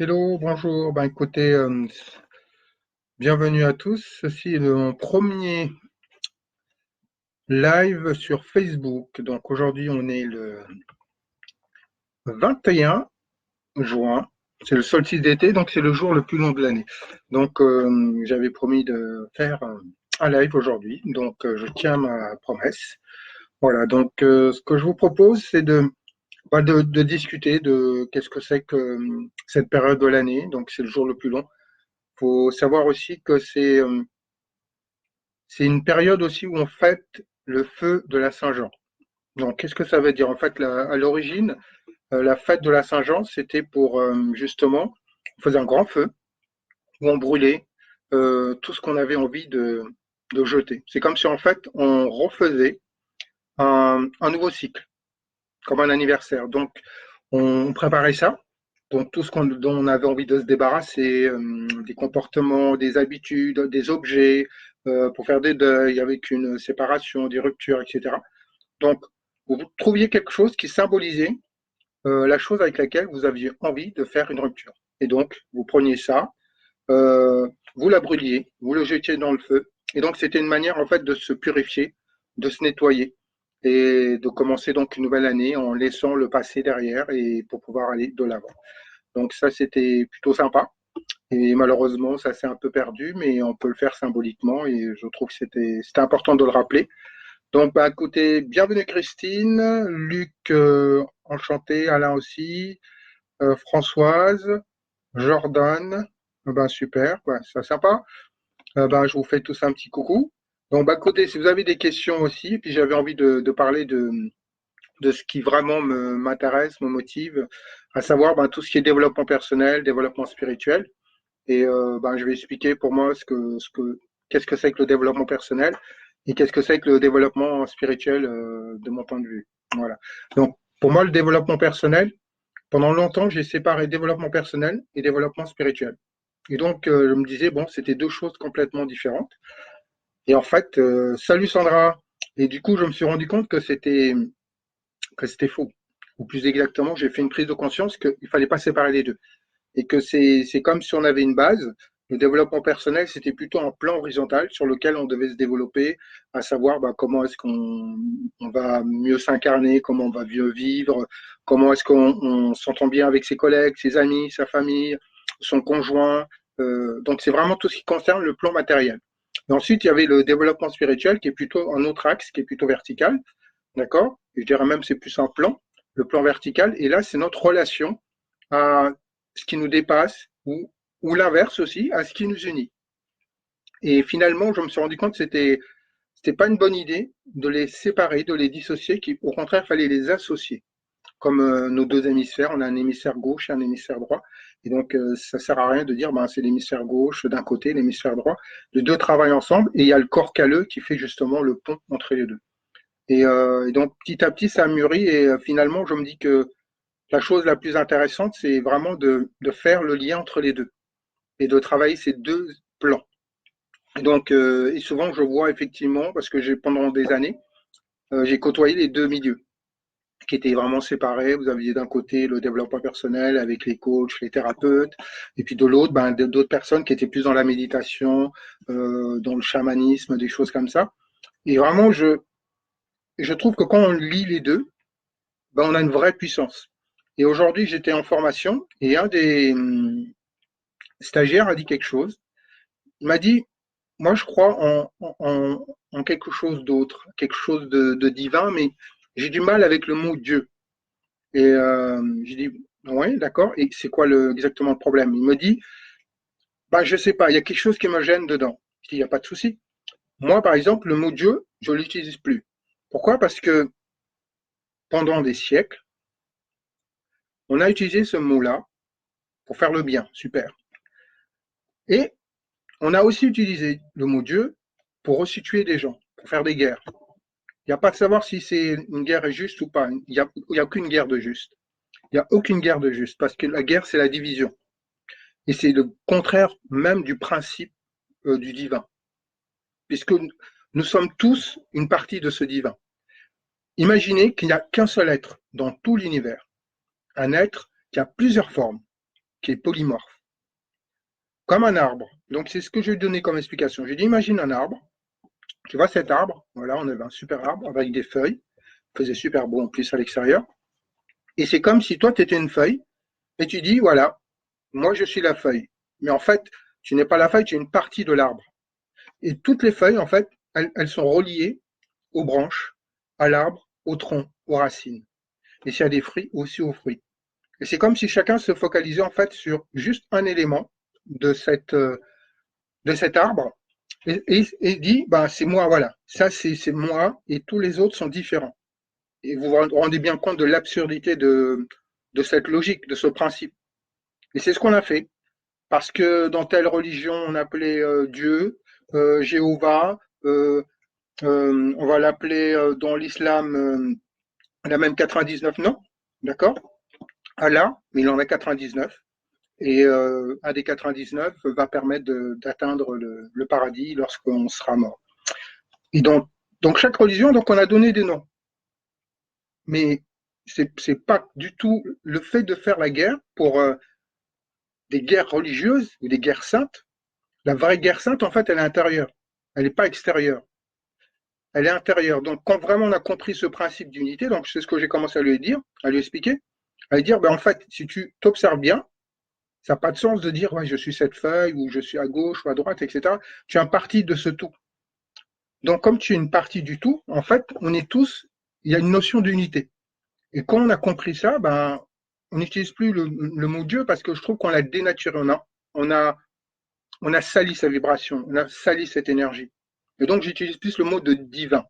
Hello, bonjour. Ben, écoutez, bienvenue à tous. Ceci est mon premier live sur Facebook. Donc aujourd'hui, on est le 21 juin. C'est le solstice d'été, donc c'est le jour le plus long de l'année. Donc j'avais promis de faire un live aujourd'hui, donc je tiens ma promesse. Voilà, donc ce que je vous propose, c'est de discuter de qu'est-ce que c'est que cette période de l'année. Donc c'est le jour le plus long. Il faut savoir aussi que c'est une période aussi où on fête le feu de la Saint-Jean. Donc, qu'est-ce que ça veut dire? En fait, à l'origine, la fête de la Saint-Jean, c'était pour justement, on faisait un grand feu où on brûlait tout ce qu'on avait envie de jeter. C'est comme si en fait, on refaisait un nouveau cycle, comme un anniversaire. Donc, on préparait ça. Donc, tout ce dont on avait envie de se débarrasser, des comportements, des habitudes, des objets, pour faire des deuils avec une séparation, des ruptures, etc. Donc, vous trouviez quelque chose qui symbolisait la chose avec laquelle vous aviez envie de faire une rupture. Et donc, vous preniez ça, euh, vous la brûliez, vous le jetiez dans le feu. Et donc, c'était une manière, en fait, de se purifier, de se nettoyer et de commencer donc une nouvelle année en laissant le passé derrière et pour pouvoir aller de l'avant. Donc, ça, c'était plutôt sympa. Et malheureusement, ça s'est un peu perdu, mais on peut le faire symboliquement et je trouve que c'était important de le rappeler. Donc, bah, écoutez, bienvenue Christine, Luc, enchanté, Alain aussi, Françoise, Jordan, ben super, bah, c'est sympa. Ben, je vous fais tous un petit coucou. Donc, bah, écoutez, si vous avez des questions aussi, puis j'avais envie de parler de ce qui vraiment m'intéresse, me motive, à savoir ben, tout ce qui est développement personnel, développement spirituel. Et ben, je vais expliquer pour moi qu'est-ce que c'est que le développement personnel et qu'est-ce que c'est que le développement spirituel de mon point de vue. Voilà. Donc, pour moi, le développement personnel, pendant longtemps, j'ai séparé développement personnel et développement spirituel. Et donc, je me disais, bon, c'était deux choses complètement différentes. Et en fait, salut Sandra. Et du coup, je me suis rendu compte que c'était faux. Ou plus exactement, j'ai fait une prise de conscience qu'il ne fallait pas séparer les deux et que c'est comme si on avait une base. Le développement personnel, c'était plutôt un plan horizontal sur lequel on devait se développer, à savoir bah, comment est-ce qu'on va mieux s'incarner, comment on va mieux vivre, comment est-ce qu'on s'entend bien avec ses collègues, ses amis, sa famille, son conjoint. Donc c'est vraiment tout ce qui concerne le plan matériel. Et ensuite, il y avait le développement spirituel qui est plutôt un autre axe, qui est plutôt vertical, d'accord? Je dirais même c'est plus un plan, le plan vertical. Et là, c'est notre relation à ce qui nous dépasse ou l'inverse aussi, à ce qui nous unit. Et finalement, je me suis rendu compte que c'était pas une bonne idée de les séparer, de les dissocier, qu'au contraire, il fallait les associer. Comme nos deux hémisphères, on a un hémisphère gauche et un hémisphère droit. Et donc, ça sert à rien de dire, ben, c'est l'hémisphère gauche d'un côté, l'hémisphère droit. Les deux travaillent ensemble et il y a le corps calleux qui fait justement le pont entre les deux. Et donc, petit à petit, ça mûrit et finalement, je me dis que la chose la plus intéressante, c'est vraiment de faire le lien entre les deux et de travailler ces deux plans. Et donc, et souvent, je vois effectivement, parce que pendant des années, j'ai côtoyé les deux milieux qui étaient vraiment séparés. Vous aviez d'un côté le développement personnel avec les coachs, les thérapeutes, et puis de l'autre, ben, d'autres personnes qui étaient plus dans la méditation, dans le chamanisme, des choses comme ça. Et vraiment, je trouve que quand on lit les deux, ben, on a une vraie puissance. Et aujourd'hui, j'étais en formation et un des stagiaires a dit quelque chose. Il m'a dit, moi, je crois en quelque chose d'autre, quelque chose de divin, mais j'ai du mal avec le mot Dieu. Et j'ai dit, ouais, d'accord. Et c'est quoi exactement le problème? Il me dit, bah, je sais pas, il y a quelque chose qui me gêne dedans. Je dis, il n'y a pas de souci. Moi, par exemple, le mot Dieu, je ne l'utilise plus. Pourquoi? Parce que pendant des siècles, on a utilisé ce mot-là pour faire le bien. Super. Et on a aussi utilisé le mot Dieu pour resituer des gens, pour faire des guerres. Il n'y a pas de savoir si c'est une guerre est juste ou pas. Il y a aucune guerre de juste. Il n'y a aucune guerre de juste, parce que la guerre, c'est la division. Et c'est le contraire même du principe du divin, puisque nous sommes tous une partie de ce divin. Imaginez qu'il n'y a qu'un seul être dans tout l'univers, un être qui a plusieurs formes. qui est polymorphe, comme un arbre. Donc, c'est ce que je vais donner comme explication. J'ai dit, imagine un arbre. Tu vois cet arbre, voilà, on avait un super arbre avec des feuilles, il faisait super beau en plus à l'extérieur. Et c'est comme si toi, tu étais une feuille, et tu dis, voilà, moi je suis la feuille. Mais en fait, tu n'es pas la feuille, tu es une partie de l'arbre. Et toutes les feuilles, en fait, elles sont reliées aux branches, à l'arbre, au tronc, aux racines. Et s'il y a des fruits, aussi aux fruits. Et c'est comme si chacun se focalisait en fait sur juste un élément de, de cet arbre et dit, ben, c'est moi, voilà, ça c'est moi et tous les autres sont différents. Et vous vous rendez bien compte de l'absurdité de cette logique, de ce principe. Et c'est ce qu'on a fait. Parce que dans telle religion, on appelait Dieu, Jéhovah, on va l'appeler dans l'islam, il a même 99 noms, d'accord? Allah, mais il en a 99. Et un des 99 va permettre d'atteindre le paradis lorsqu'on sera mort. Et donc chaque religion, donc on a donné des noms. Mais c'est pas du tout le fait de faire la guerre pour des guerres religieuses ou des guerres saintes. La vraie guerre sainte, en fait, elle est intérieure. Elle n'est pas extérieure. Elle est intérieure. Donc, quand vraiment on a compris ce principe d'unité, donc c'est ce que j'ai commencé à lui dire, à lui expliquer, à lui dire, ben, en fait, si tu t'observes bien, ça n'a pas de sens de dire, ouais, je suis cette feuille, ou je suis à gauche ou à droite, etc. Tu es un partie de ce tout. Donc, comme tu es une partie du tout, en fait, on est tous, il y a une notion d'unité. Et quand on a compris ça, ben, on n'utilise plus le mot Dieu parce que je trouve qu'on l'a dénaturé. On a, on a sali sa vibration, on a sali cette énergie. Et donc, j'utilise plus le mot de divin.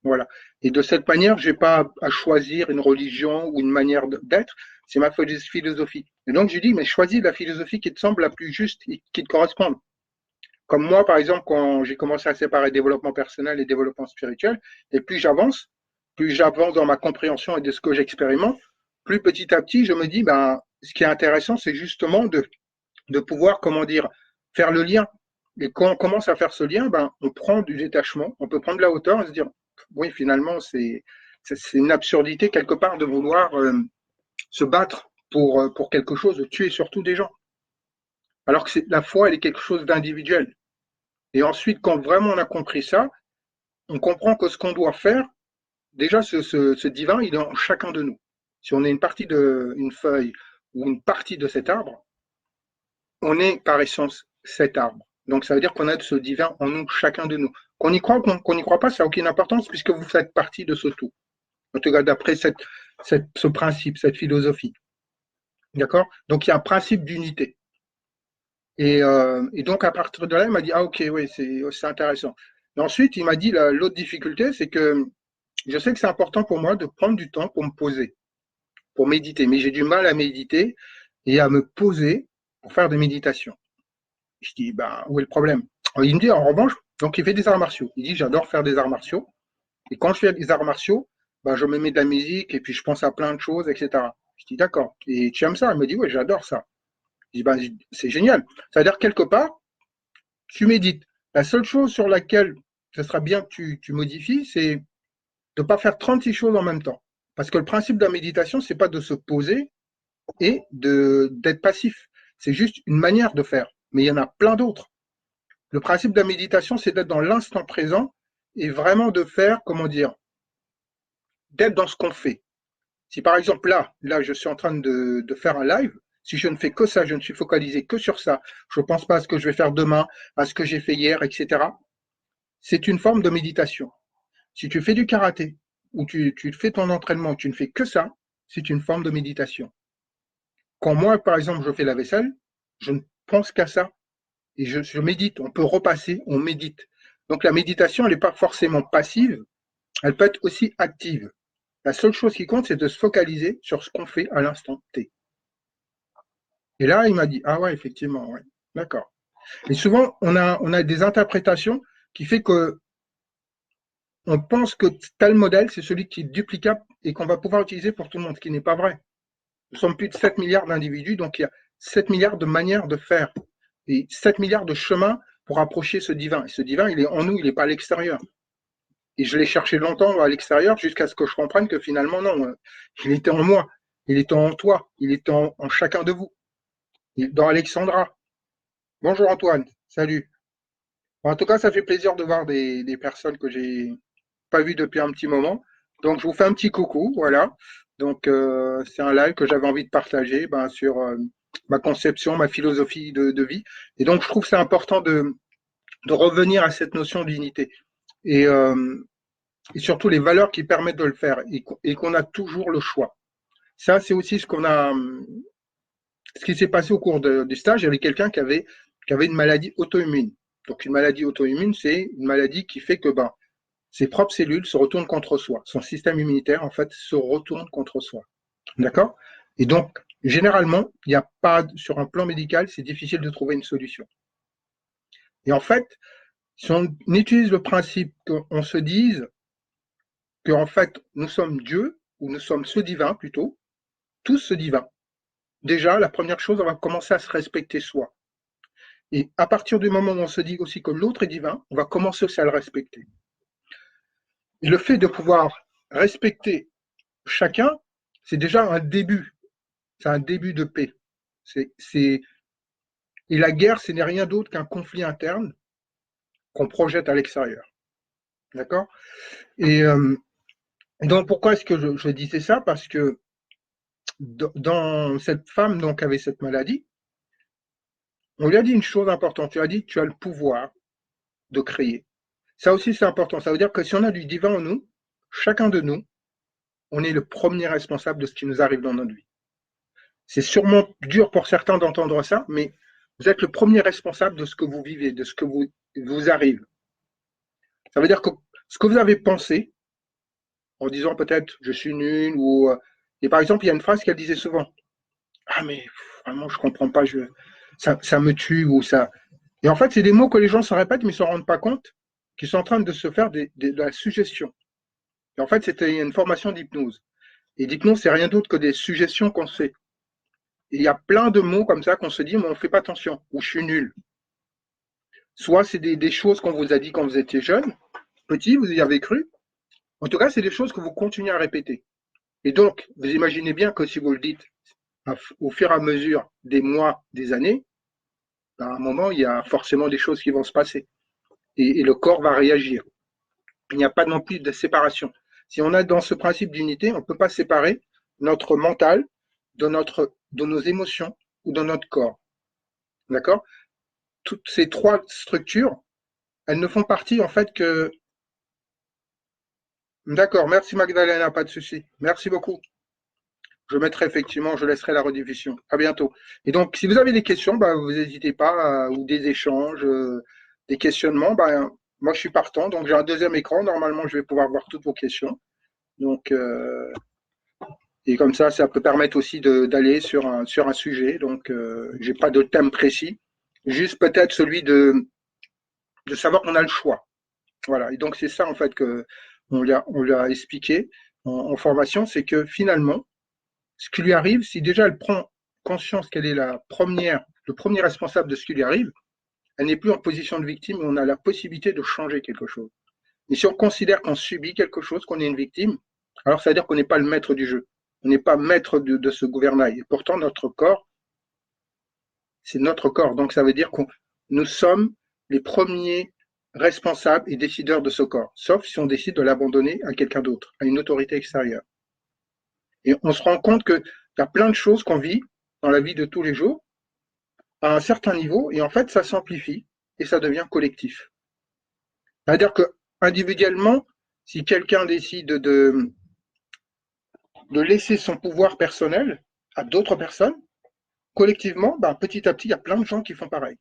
Voilà. Et de cette manière, je n'ai pas à choisir une religion ou une manière d'être, c'est ma philosophie. Et donc, je dis, mais choisis la philosophie qui te semble la plus juste et qui te corresponde. Comme moi, par exemple, quand j'ai commencé à séparer développement personnel et développement spirituel, et plus j'avance dans ma compréhension et de ce que j'expérimente, plus petit à petit, je me dis, ben, ce qui est intéressant, c'est justement de pouvoir, comment dire, faire le lien. Et quand on commence à faire ce lien, ben, on prend du détachement, on peut prendre de la hauteur et se dire, oui, finalement, c'est une absurdité quelque part de vouloir se battre pour quelque chose, de tuer surtout des gens. Alors que la foi, elle est quelque chose d'individuel. Et ensuite, quand vraiment on a compris ça, on comprend que ce qu'on doit faire, déjà, ce divin, il est en chacun de nous. Si on est une partie d'une feuille ou une partie de cet arbre, on est par essence cet arbre. Donc ça veut dire qu'on a ce divin en nous, chacun de nous. Qu'on y croit ou qu'on n'y croit pas, ça n'a aucune importance puisque vous faites partie de ce tout. En tout cas, d'après ce principe, cette philosophie. D'accord. Donc il y a un principe d'unité. Et donc à partir de là, il m'a dit, ah ok, oui, c'est intéressant. Et ensuite, il m'a dit, l'autre difficulté, c'est que je sais que c'est important pour moi de prendre du temps pour me poser, pour méditer. Mais j'ai du mal à méditer et à me poser pour faire des méditations. Je dis, ben, où est le problème? Il me dit, en revanche, donc il fait des arts martiaux. Il dit, j'adore faire des arts martiaux. Et quand je fais des arts martiaux, ben, je me mets de la musique et puis je pense à plein de choses, etc. Je dis, d'accord. Et tu aimes ça? Il me dit, oui, j'adore ça. Je dis, ben, c'est génial. C'est-à-dire, quelque part, tu médites. La seule chose sur laquelle ce sera bien que tu modifies, c'est de ne pas faire 36 choses en même temps. Parce que le principe de la méditation, c'est pas de se poser et d'être passif. C'est juste une manière de faire. Mais il y en a plein d'autres. Le principe de la méditation, c'est d'être dans l'instant présent et vraiment de faire, comment dire, d'être dans ce qu'on fait. Si par exemple là, je suis en train de faire un live, si je ne fais que ça, je ne suis focalisé que sur ça, je ne pense pas à ce que je vais faire demain, à ce que j'ai fait hier, etc. C'est une forme de méditation. Si tu fais du karaté ou tu fais ton entraînement, tu ne fais que ça, c'est une forme de méditation. Quand moi, par exemple, je fais la vaisselle, je ne pense qu'à ça et je médite. On peut repasser, on médite. Donc la méditation, elle n'est pas forcément passive, elle peut être aussi active. La seule chose qui compte, c'est de se focaliser sur ce qu'on fait à l'instant T. Et là, il m'a dit, ah ouais, effectivement, ouais, d'accord. Et souvent, on a des interprétations qui fait que on pense que tel modèle, c'est celui qui est duplicable et qu'on va pouvoir utiliser pour tout le monde, ce qui n'est pas vrai. Nous sommes plus de 7 milliards d'individus, donc il y a 7 milliards de manières de faire et 7 milliards de chemins pour approcher ce divin. Et ce divin, il est en nous, il n'est pas à l'extérieur. Et je l'ai cherché longtemps à l'extérieur jusqu'à ce que je comprenne que finalement, non, il était en moi, il était en toi, il était en chacun de vous. dans Alexandra. Bonjour Antoine, salut. En tout cas, ça fait plaisir de voir des personnes que j'ai pas vues depuis un petit moment. Donc, je vous fais un petit coucou, voilà. Donc, c'est un live que j'avais envie de partager sur ma conception, ma philosophie de vie. Et donc, je trouve c'est important de revenir à cette notion d'unité et, et surtout les valeurs qui permettent de le faire et qu'on a toujours le choix. Ça, c'est aussi ce qui s'est passé au cours du stage. Il y avait quelqu'un qui avait une maladie auto-immune. Donc, une maladie auto-immune, c'est une maladie qui fait que ses propres cellules se retournent contre soi. Son système immunitaire, en fait, se retourne contre soi. D'accord? Et donc, généralement, il n'y a pas, sur un plan médical, c'est difficile de trouver une solution. Et en fait, si on utilise le principe qu'on se dise qu'en fait, nous sommes Dieu, ou nous sommes ce divin plutôt, tous ce divin, déjà, la première chose, on va commencer à se respecter soi. Et à partir du moment où on se dit aussi que l'autre est divin, on va commencer aussi à le respecter. Et le fait de pouvoir respecter chacun, c'est déjà un début. C'est un début de paix. Et la guerre, ce n'est rien d'autre qu'un conflit interne qu'on projette à l'extérieur. D'accord? Et donc, pourquoi est-ce que je disais ça? Parce que dans cette femme donc, qui avait cette maladie, on lui a dit une chose importante. Tu as dit que tu as le pouvoir de créer. Ça aussi, c'est important. Ça veut dire que si on a du divin en nous, chacun de nous, on est le premier responsable de ce qui nous arrive dans notre vie. C'est sûrement dur pour certains d'entendre ça, mais vous êtes le premier responsable de ce que vous vivez, de ce que vous arrive. Ça veut dire que ce que vous avez pensé, en disant peut-être je suis nul, et par exemple, il y a une phrase qu'elle disait souvent. Ah mais vraiment, je comprends pas, ça me tue, ou ça. Et en fait, c'est des mots que les gens se répètent, mais ils ne s'en rendent pas compte, qu'ils sont en train de se faire de la suggestion. Et en fait, c'était une formation d'hypnose. Et l'hypnose, c'est rien d'autre que des suggestions qu'on se fait. Et il y a plein de mots comme ça qu'on se dit, mais on ne fait pas attention, ou je suis nul. Soit c'est des choses qu'on vous a dit quand vous étiez jeune, petit, vous y avez cru. En tout cas, c'est des choses que vous continuez à répéter. Et donc, vous imaginez bien que si vous le dites au fur et à mesure des mois, des années, à un moment, il y a forcément des choses qui vont se passer. Et le corps va réagir. Il n'y a pas non plus de séparation. Si on est dans ce principe d'unité, on ne peut pas séparer notre mental de nos émotions ou de notre corps. D'accord? Toutes ces trois structures, elles ne font partie en fait que. D'accord, merci Magdalena, pas de souci. Merci beaucoup. Je mettrai effectivement, je laisserai la rediffusion. À bientôt. Et donc, si vous avez des questions, vous n'hésitez pas, ou des échanges, des questionnements, moi je suis partant. Donc, j'ai un deuxième écran. Normalement, je vais pouvoir voir toutes vos questions. Donc, et comme ça peut permettre aussi d'aller sur un sujet. Donc, j'ai pas de thème précis. Juste peut-être celui de savoir qu'on a le choix. Voilà. Et donc, c'est ça, en fait, que on lui a expliqué en formation, c'est que finalement, ce qui lui arrive, si déjà elle prend conscience qu'elle est le premier responsable de ce qui lui arrive, elle n'est plus en position de victime, mais on a la possibilité de changer quelque chose. Et si on considère qu'on subit quelque chose, qu'on est une victime, alors ça veut dire qu'on n'est pas le maître du jeu. On n'est pas maître de ce gouvernail. Et pourtant, notre corps, c'est notre corps. Donc ça veut dire que nous sommes les premiers responsables et décideurs de ce corps, sauf si on décide de l'abandonner à quelqu'un d'autre, à une autorité extérieure. Et on se rend compte qu'il y a plein de choses qu'on vit dans la vie de tous les jours à un certain niveau, et en fait, ça s'amplifie et ça devient collectif. C'est-à-dire que individuellement, si quelqu'un décide de laisser son pouvoir personnel à d'autres personnes, collectivement, petit à petit, il y a plein de gens qui font pareil.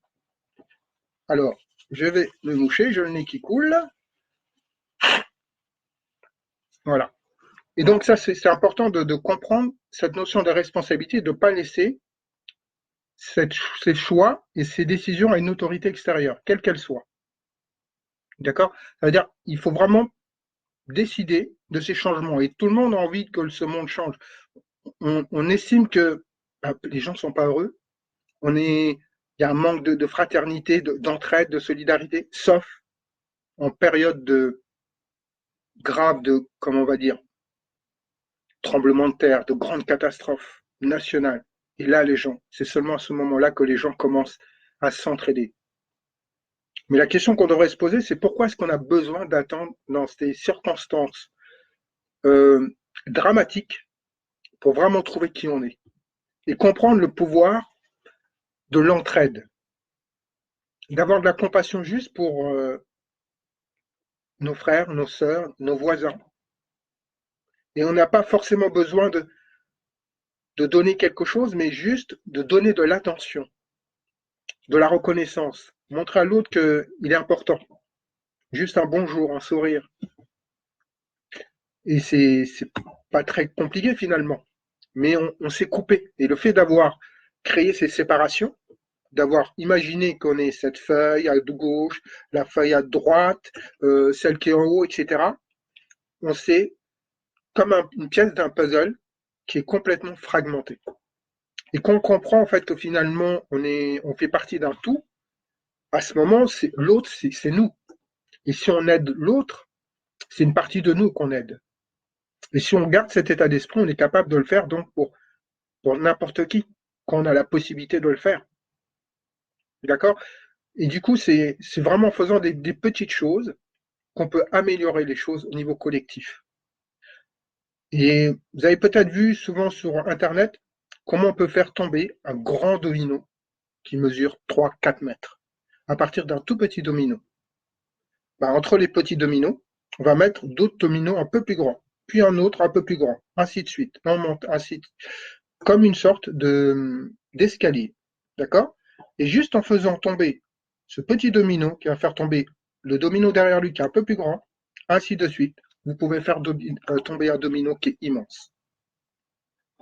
Alors, je vais me moucher, j'ai le nez qui coule. Voilà. Et donc, ça, c'est important de comprendre cette notion de responsabilité, de ne pas laisser ces choix et ces décisions à une autorité extérieure, quelle qu'elle soit. D'accord? Ça veut dire qu'il faut vraiment décider de ces changements. Et tout le monde a envie que ce monde change. On estime que les gens ne sont pas heureux. Il y a un manque de fraternité, d'entraide, de solidarité, sauf en période de grave, comment on va dire, tremblement de terre, de grandes catastrophes nationales. Et là, les gens, c'est seulement à ce moment-là que les gens commencent à s'entraider. Mais la question qu'on devrait se poser, c'est pourquoi est-ce qu'on a besoin d'attendre dans ces circonstances euh, dramatiques pour vraiment trouver qui on est et comprendre le pouvoir de l'entraide, d'avoir de la compassion juste pour nos frères, nos sœurs, nos voisins. Et on n'a pas forcément besoin de donner quelque chose, mais juste de donner de l'attention, de la reconnaissance, montrer à l'autre qu'il est important. Juste un bonjour, un sourire. Et c'est pas très compliqué finalement. Mais on s'est coupé. Et le fait d'avoir créé ces séparations, d'avoir imaginé qu'on ait cette feuille à gauche, la feuille à droite, celle qui est en haut, etc., on s'est comme une pièce d'un puzzle qui est complètement fragmentée. Et qu'on comprend en fait que finalement on fait partie d'un tout, à ce moment, c'est l'autre, c'est nous. Et si on aide l'autre, c'est une partie de nous qu'on aide. Et si on garde cet état d'esprit, on est capable de le faire donc pour n'importe qui, quand on a la possibilité de le faire. D'accord? Et du coup, c'est vraiment en faisant des petites choses qu'on peut améliorer les choses au niveau collectif. Et vous avez peut-être vu souvent sur Internet comment on peut faire tomber un grand domino qui mesure 3-4 mètres à partir d'un tout petit domino. Bah, entre les petits dominos, on va mettre d'autres dominos un peu plus grands, puis un autre un peu plus grand, ainsi de suite. On monte, ainsi de... comme une sorte d'escalier. D'accord? Et juste en faisant tomber ce petit domino qui va faire tomber le domino derrière lui qui est un peu plus grand, ainsi de suite, vous pouvez faire tomber un domino qui est immense.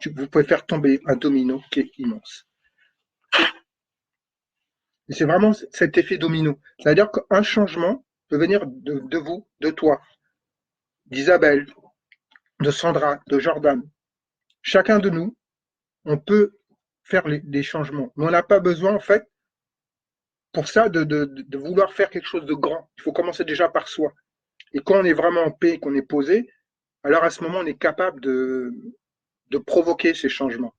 Vous pouvez faire tomber un domino qui est immense. Et c'est vraiment cet effet domino. C'est-à-dire qu'un changement peut venir de vous, de toi, d'Isabelle, de Sandra, de Jordan. Chacun de nous, on peut faire des changements. Mais on n'a pas besoin, en fait, pour ça, de vouloir faire quelque chose de grand. Il faut commencer déjà par soi. Et quand on est vraiment en paix, qu'on est posé, alors à ce moment, on est capable de provoquer ces changements,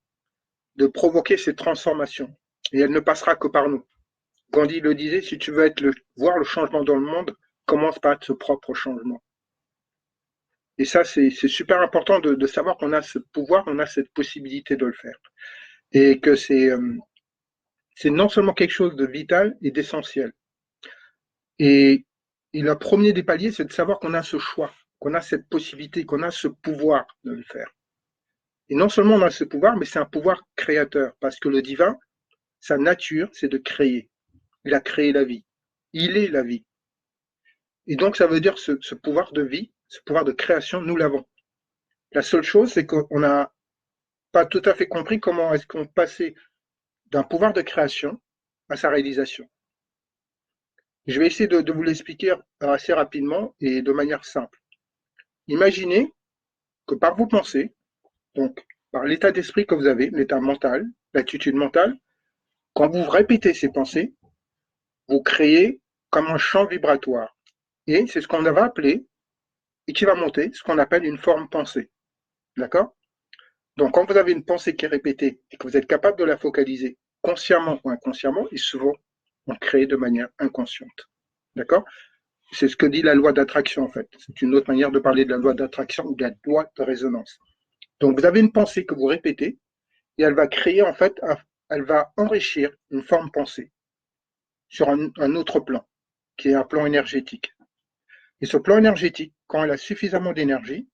de provoquer ces transformations. Et elle ne passera que par nous. Gandhi le disait, si tu veux voir le changement dans le monde, commence par ce propre changement. Et ça, c'est super important de savoir qu'on a ce pouvoir, on a cette possibilité de le faire. Et que c'est non seulement quelque chose de vital et d'essentiel. Et, et le premier des paliers, c'est de savoir qu'on a ce choix, qu'on a cette possibilité, qu'on a ce pouvoir de le faire. Et non seulement on a ce pouvoir, mais c'est un pouvoir créateur, parce que le divin, sa nature, c'est de créer. Il a créé la vie. Il est la vie. Et donc, ça veut dire ce pouvoir de vie, ce pouvoir de création, nous l'avons. La seule chose, c'est qu'on n'a pas tout à fait compris comment est-ce qu'on passait d'un pouvoir de création à sa réalisation. Je vais essayer de vous l'expliquer assez rapidement et de manière simple. Imaginez que par vos pensées, donc par l'état d'esprit que vous avez, l'état mental, l'attitude mentale, quand vous répétez ces pensées, vous créez comme un champ vibratoire. Et c'est ce qu'on va appeler, et qui va monter, ce qu'on appelle une forme pensée. D'accord? Donc quand vous avez une pensée qui est répétée et que vous êtes capable de la focaliser consciemment ou inconsciemment, et souvent on crée de manière inconsciente. D'accord? C'est ce que dit la loi d'attraction en fait. C'est une autre manière de parler de la loi d'attraction ou de la loi de résonance. Donc vous avez une pensée que vous répétez et elle va créer en fait, elle va enrichir une forme pensée sur un autre plan, qui est un plan énergétique. Et ce plan énergétique, quand elle a suffisamment d'énergie,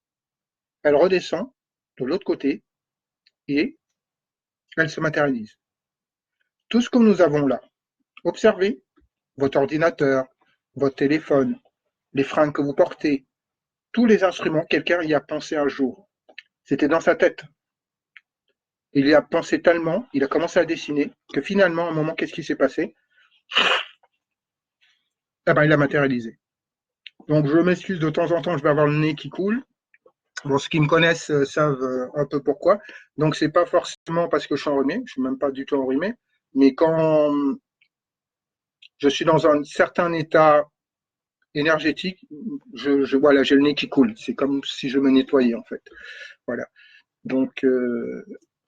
elle redescend de l'autre côté et elle se matérialise. Tout ce que nous avons là, observez votre ordinateur, votre téléphone, les fringues que vous portez, tous les instruments, quelqu'un y a pensé un jour. C'était dans sa tête. Il y a pensé tellement, il a commencé à dessiner, que finalement, à un moment, qu'est-ce qui s'est passé? Ah ben, il a matérialisé. Donc, je m'excuse, de temps en temps, je vais avoir le nez qui coule. Bon, ceux qui me connaissent savent un peu pourquoi. Donc, c'est pas forcément parce que je suis enrhumé, je suis même pas du tout enrhumé, mais quand je suis dans un certain état énergétique, voilà, j'ai le nez qui coule. C'est comme si je me nettoyais, en fait. Voilà. Donc,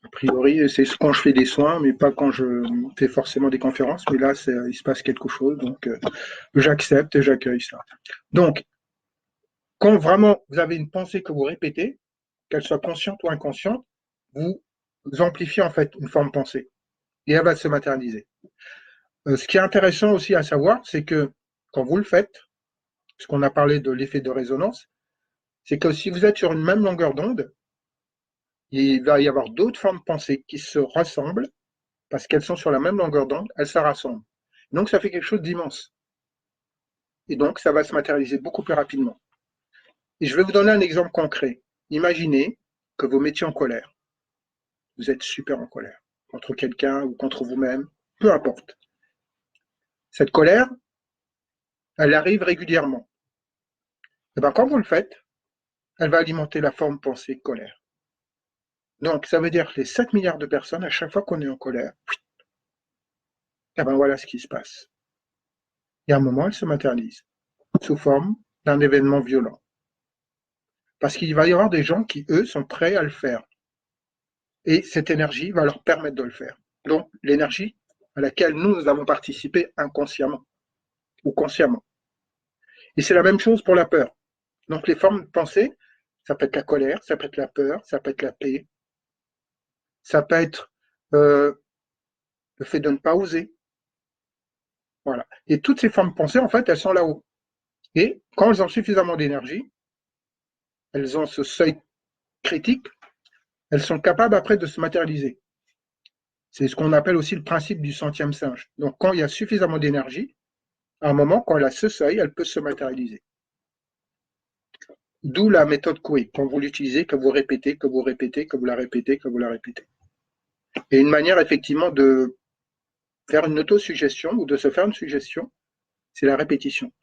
A priori, c'est quand je fais des soins, mais pas quand je fais forcément des conférences. Mais là, il se passe quelque chose, donc j'accepte et j'accueille ça. Donc, quand vraiment vous avez une pensée que vous répétez, qu'elle soit consciente ou inconsciente, vous amplifiez en fait une forme de pensée et elle va se matérialiser. Ce qui est intéressant aussi à savoir, c'est que quand vous le faites, ce qu'on a parlé de l'effet de résonance, c'est que si vous êtes sur une même longueur d'onde, il va y avoir d'autres formes de pensée qui se rassemblent parce qu'elles sont sur la même longueur d'onde, elles se rassemblent. Donc ça fait quelque chose d'immense. Et donc ça va se matérialiser beaucoup plus rapidement. Et je vais vous donner un exemple concret. Imaginez que vous mettiez en colère. Vous êtes super en colère contre quelqu'un ou contre vous-même, peu importe. Cette colère, elle arrive régulièrement. Et bien quand vous le faites, elle va alimenter la forme pensée colère. Donc ça veut dire que les 7 milliards de personnes, à chaque fois qu'on est en colère, et ben voilà ce qui se passe. Et à un moment, elle se matérialise sous forme d'un événement violent. Parce qu'il va y avoir des gens qui, eux, sont prêts à le faire. Et cette énergie va leur permettre de le faire. Donc, l'énergie à laquelle nous avons participé inconsciemment ou consciemment. Et c'est la même chose pour la peur. Donc, les formes de pensée, ça peut être la colère, ça peut être la peur, ça peut être la paix, ça peut être le fait de ne pas oser. Voilà. Et toutes ces formes de pensée, en fait, elles sont là-haut. Et quand elles ont suffisamment d'énergie, elles ont ce seuil critique, elles sont capables après de se matérialiser. C'est ce qu'on appelle aussi le principe du centième singe. Donc, quand il y a suffisamment d'énergie, à un moment, quand elle a ce seuil, elle peut se matérialiser. D'où la méthode Coué. Quand vous l'utilisez, que vous répétez, que vous répétez, que vous la répétez, que vous la répétez. Et une manière, effectivement, de faire une autosuggestion ou de se faire une suggestion, c'est la répétition.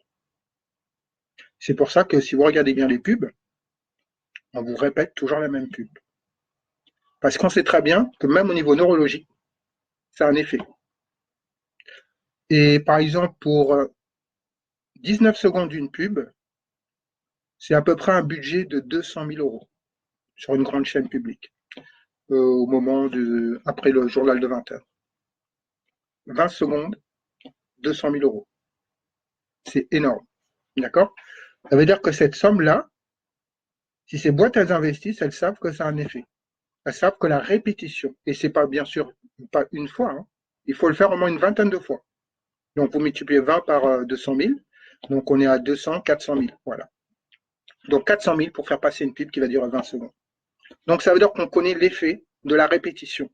C'est pour ça que si vous regardez bien les pubs, on vous répète toujours la même pub. Parce qu'on sait très bien que même au niveau neurologique, ça a un effet. Et par exemple, pour 19 secondes d'une pub, c'est à peu près un budget de 200 000 euros sur une grande chaîne publique, au moment après le journal de 20 heures. 20 secondes, 200 000 euros. C'est énorme. D'accord? Ça veut dire que cette somme-là, si ces boîtes elles investissent, elles savent que ça a un effet. Elles savent que la répétition, et c'est pas bien sûr pas une fois, hein, il faut le faire au moins une vingtaine de fois. Donc vous multipliez 20 par 200 000, donc on est à 200, 400 000. Voilà. Donc 400 000 pour faire passer une pub qui va durer 20 secondes. Donc ça veut dire qu'on connaît l'effet de la répétition.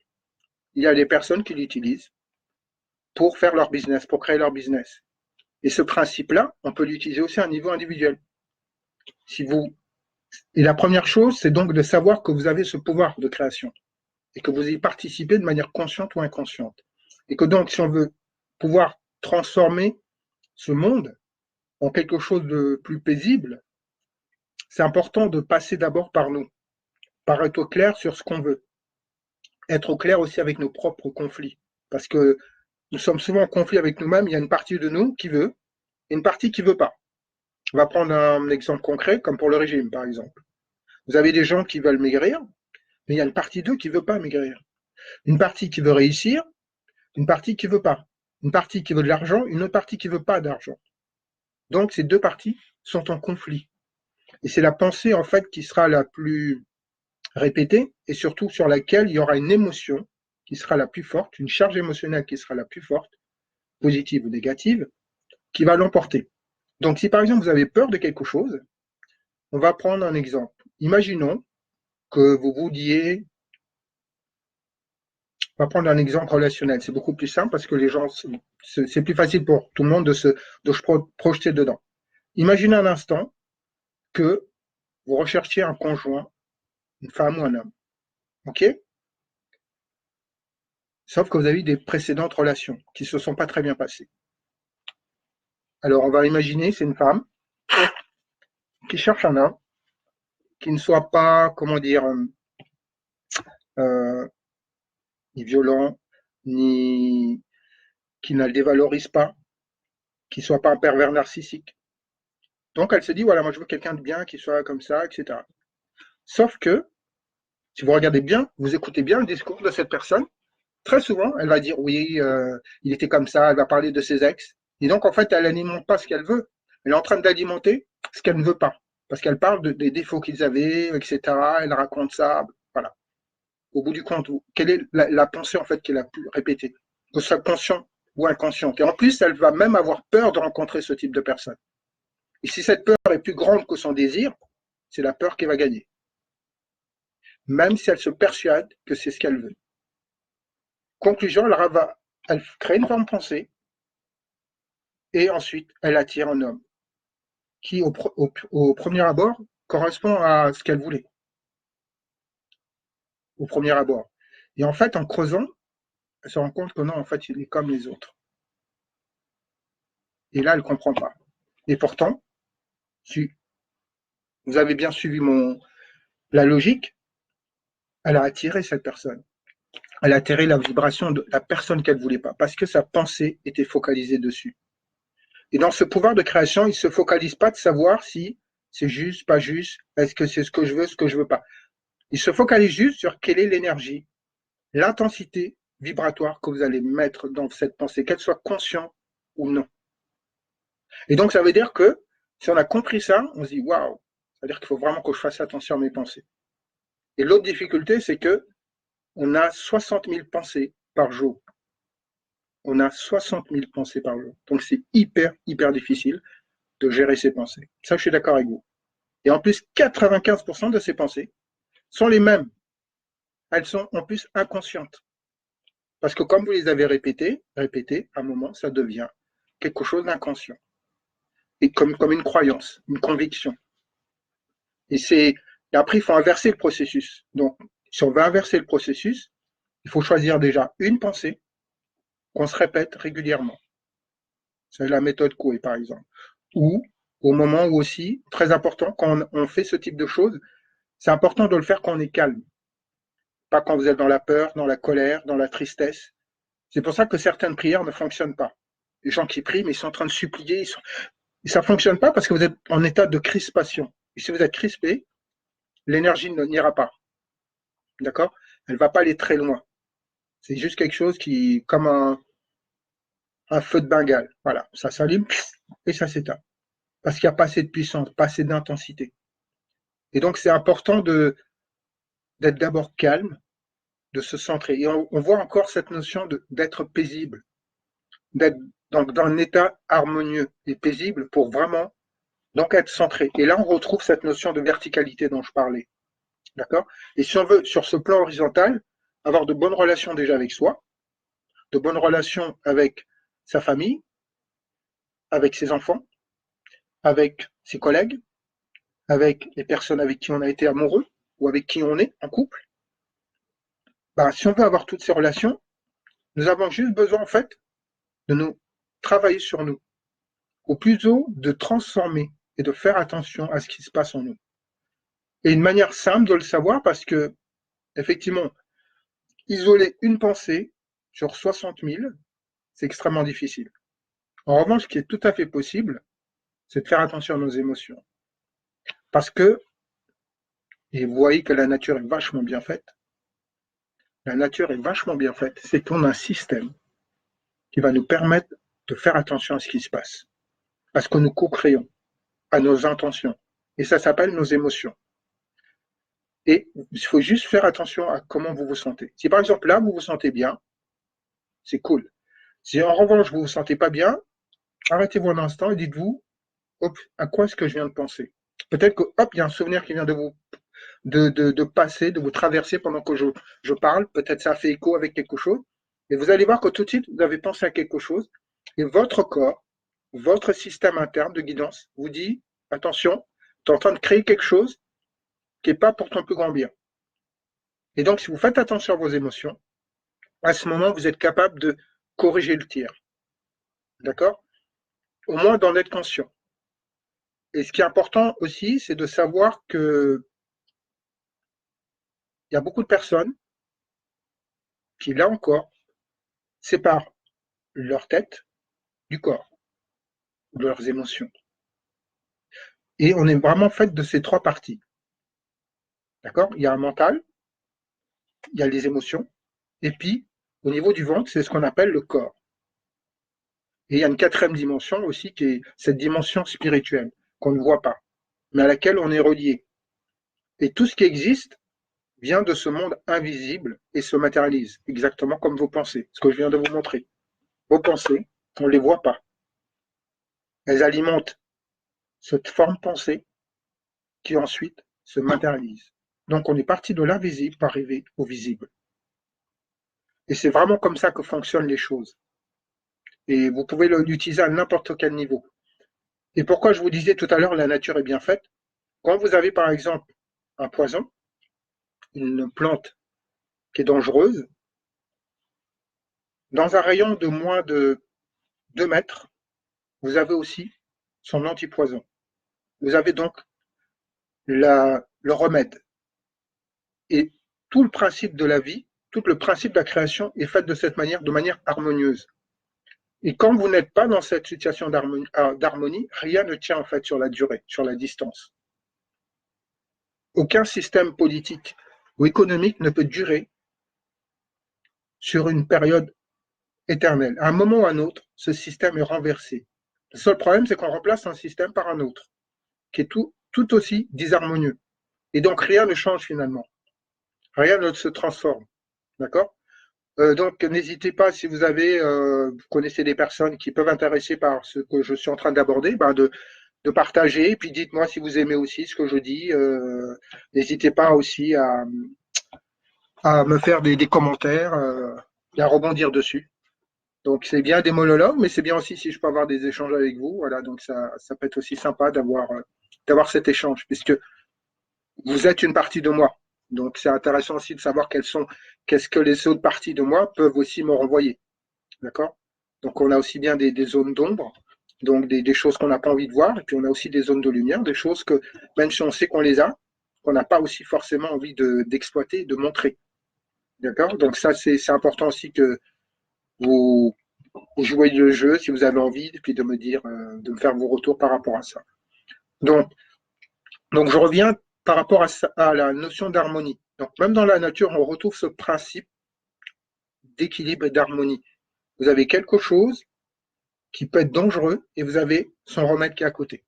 Il y a des personnes qui l'utilisent pour faire leur business, pour créer leur business. Et ce principe-là, on peut l'utiliser aussi à un niveau individuel. Si vous Et la première chose, c'est donc de savoir que vous avez ce pouvoir de création et que vous y participez de manière consciente ou inconsciente. Et que donc, si on veut pouvoir transformer ce monde en quelque chose de plus paisible, c'est important de passer d'abord par nous, par être au clair sur ce qu'on veut, être au clair aussi avec nos propres conflits. Parce que nous sommes souvent en conflit avec nous-mêmes, il y a une partie de nous qui veut et une partie qui ne veut pas. On va prendre un exemple concret, comme pour le régime, par exemple. Vous avez des gens qui veulent maigrir, mais il y a une partie d'eux qui ne veut pas maigrir. Une partie qui veut réussir, une partie qui ne veut pas. Une partie qui veut de l'argent, une autre partie qui ne veut pas d'argent. Donc ces deux parties sont en conflit. Et c'est la pensée en fait qui sera la plus répétée et surtout sur laquelle il y aura une émotion qui sera la plus forte, une charge émotionnelle qui sera la plus forte, positive ou négative, qui va l'emporter. Donc si par exemple vous avez peur de quelque chose, on va prendre un exemple. Imaginons que vous vouliez, on va prendre un exemple relationnel, c'est beaucoup plus simple parce que les gens, c'est plus facile pour tout le monde de se projeter dedans. Imaginez un instant que vous recherchiez un conjoint, une femme ou un homme, ok? Sauf que vous avez eu des précédentes relations qui ne se sont pas très bien passées. Alors on va imaginer, c'est une femme qui cherche un homme qui ne soit pas, comment dire, euh, ni violent, ni qui ne le dévalorise pas, qui ne soit pas un pervers narcissique. Donc elle se dit, voilà, moi je veux quelqu'un de bien, qui soit comme ça, etc. Sauf que Si vous regardez bien, vous écoutez bien le discours de cette personne, très souvent, elle va dire oui, il était comme ça, elle va parler de ses ex. Et donc, en fait, elle n'alimente pas ce qu'elle veut. Elle est en train d'alimenter ce qu'elle ne veut pas. Parce qu'elle parle des défauts qu'ils avaient, etc. Elle raconte ça. Voilà. Au bout du compte, quelle est la pensée, en fait, qu'elle a pu répéter? Que ce soit conscient ou inconsciente. Et en plus, elle va même avoir peur de rencontrer ce type de personne. Et si cette peur est plus grande que son désir, c'est la peur qui va gagner. Même si elle se persuade que c'est ce qu'elle veut. Conclusion, elle crée une forme de pensée et ensuite elle attire un homme qui, au premier abord, correspond à ce qu'elle voulait, au premier abord. Et en fait, en creusant, elle se rend compte que non, en fait, il est comme les autres. Et là, elle ne comprend pas. Et pourtant, si vous avez bien suivi la logique, elle a attiré cette personne. Elle a attiré la vibration de la personne qu'elle ne voulait pas, parce que sa pensée était focalisée dessus. Et dans ce pouvoir de création, il ne se focalise pas de savoir si c'est juste, pas juste, est-ce que c'est ce que je veux, ce que je veux pas. Il se focalise juste sur quelle est l'énergie, l'intensité vibratoire que vous allez mettre dans cette pensée, qu'elle soit consciente ou non. Et donc, ça veut dire que si on a compris ça, on se dit waouh, c'est-à-dire qu'il faut vraiment que je fasse attention à mes pensées. Et l'autre difficulté, c'est que on a 60 000 pensées par jour. On a 60 000 pensées par jour. Donc, c'est hyper, hyper difficile de gérer ses pensées. Ça, je suis d'accord avec vous. Et en plus, 95% de ces pensées sont les mêmes. Elles sont en plus inconscientes. Parce que comme vous les avez répétées, à un moment, ça devient quelque chose d'inconscient. Et comme une croyance, une conviction. Et après, il faut inverser le processus. Donc, si on veut inverser le processus, il faut choisir déjà une pensée qu'on se répète régulièrement. C'est la méthode Coué, par exemple. Ou au moment où aussi, très important, quand on fait ce type de choses, c'est important de le faire quand on est calme. Pas quand vous êtes dans la peur, dans la colère, dans la tristesse. C'est pour ça que certaines prières ne fonctionnent pas. Les gens qui prient, mais ils sont en train de supplier, et ça ne fonctionne pas parce que vous êtes en état de crispation. Et si vous êtes crispé, l'énergie n'ira pas. D'accord? Elle ne va pas aller très loin. C'est juste quelque chose qui, comme un feu de Bengale. Voilà, ça s'allume et ça s'éteint. Parce qu'il n'y a pas assez de puissance, pas assez d'intensité. Et donc, c'est important d'être d'abord calme, de se centrer. Et on voit encore cette notion d'être paisible, d'être dans un état harmonieux et paisible pour vraiment donc être centré. Et là, on retrouve cette notion de verticalité dont je parlais. D'accord? Et si on veut, sur ce plan horizontal, avoir de bonnes relations déjà avec soi, de bonnes relations avec sa famille, avec ses enfants, avec ses collègues, avec les personnes avec qui on a été amoureux ou avec qui on est en couple, ben, si on veut avoir toutes ces relations, nous avons juste besoin en fait de nous travailler sur nous, ou plutôt de transformer et de faire attention à ce qui se passe en nous. Et une manière simple de le savoir parce que, effectivement, isoler une pensée sur 60 000, c'est extrêmement difficile. En revanche, ce qui est tout à fait possible, c'est de faire attention à nos émotions. Parce que, et vous voyez que la nature est vachement bien faite, la nature est vachement bien faite, c'est qu'on a un système qui va nous permettre de faire attention à ce qui se passe, à ce que nous co-créons, à nos intentions. Et ça s'appelle nos émotions. Et il faut juste faire attention à comment vous vous sentez. Si par exemple là, vous vous sentez bien, c'est cool. Si en revanche, vous ne vous sentez pas bien, arrêtez-vous un instant et dites-vous, hop, à quoi est-ce que je viens de penser? Peut-être que, hop, il y a un souvenir qui vient de passer, de vous traverser pendant que je parle. Peut-être ça fait écho avec quelque chose. Et vous allez voir que tout de suite, vous avez pensé à quelque chose. Et votre corps, votre système interne de guidance vous dit, attention, tu es en train de créer quelque chose qui n'est pas pour ton plus grand bien. Et donc, si vous faites attention à vos émotions, à ce moment, vous êtes capable de corriger le tir. D'accord? Au moins d'en être conscient. Et ce qui est important aussi, c'est de savoir que il y a beaucoup de personnes qui, là encore, séparent leur tête du corps, de leurs émotions. Et on est vraiment fait de ces trois parties. D'accord? Il y a un mental, il y a les émotions. Et puis, au niveau du ventre, c'est ce qu'on appelle le corps. Et il y a une quatrième dimension aussi qui est cette dimension spirituelle qu'on ne voit pas, mais à laquelle on est relié. Et tout ce qui existe vient de ce monde invisible et se matérialise, exactement comme vos pensées, ce que je viens de vous montrer. Vos pensées, on ne les voit pas. Elles alimentent cette forme pensée qui ensuite se matérialise. Donc on est parti de l'invisible pour arriver au visible. Et c'est vraiment comme ça que fonctionnent les choses. Et vous pouvez l'utiliser à n'importe quel niveau. Et pourquoi je vous disais tout à l'heure la nature est bien faite? Quand vous avez par exemple un poison, une plante qui est dangereuse, dans un rayon de moins de 2 mètres, vous avez aussi son antipoison. Vous avez donc le remède. Et tout le principe de la vie, tout le principe de la création est fait de cette manière, de manière harmonieuse. Et quand vous n'êtes pas dans cette situation d'harmonie, rien ne tient en fait sur la durée, sur la distance. Aucun système politique ou économique ne peut durer sur une période éternelle. À un moment ou à un autre, ce système est renversé. Le seul problème, c'est qu'on remplace un système par un autre, qui est tout aussi disharmonieux. Et donc rien ne change finalement. Rien ne se transforme. D'accord? Donc n'hésitez pas, si vous connaissez des personnes qui peuvent intéresser par ce que je suis en train d'aborder, de partager, et puis dites-moi si vous aimez aussi ce que je dis. N'hésitez pas aussi à me faire des commentaires et à rebondir dessus. Donc c'est bien des monologues, mais c'est bien aussi si je peux avoir des échanges avec vous. Voilà, donc ça peut être aussi sympa d'avoir cet échange, puisque vous êtes une partie de moi. Donc c'est intéressant aussi de savoir qu'est-ce que les autres parties de moi peuvent aussi me renvoyer. D'accord? Donc on a aussi bien des zones d'ombre, donc des choses qu'on n'a pas envie de voir, et puis on a aussi des zones de lumière, des choses que même si on sait qu'on les a, qu'on n'a pas aussi forcément envie d'exploiter, de montrer. D'accord? Donc ça c'est important aussi que vous, vous jouez le jeu si vous avez envie, et puis de me dire, de me faire vos retours par rapport à ça. Donc, donc je reviens par rapport à la notion d'harmonie. Donc même dans la nature, on retrouve ce principe d'équilibre et d'harmonie. Vous avez quelque chose qui peut être dangereux et vous avez son remède qui est à côté.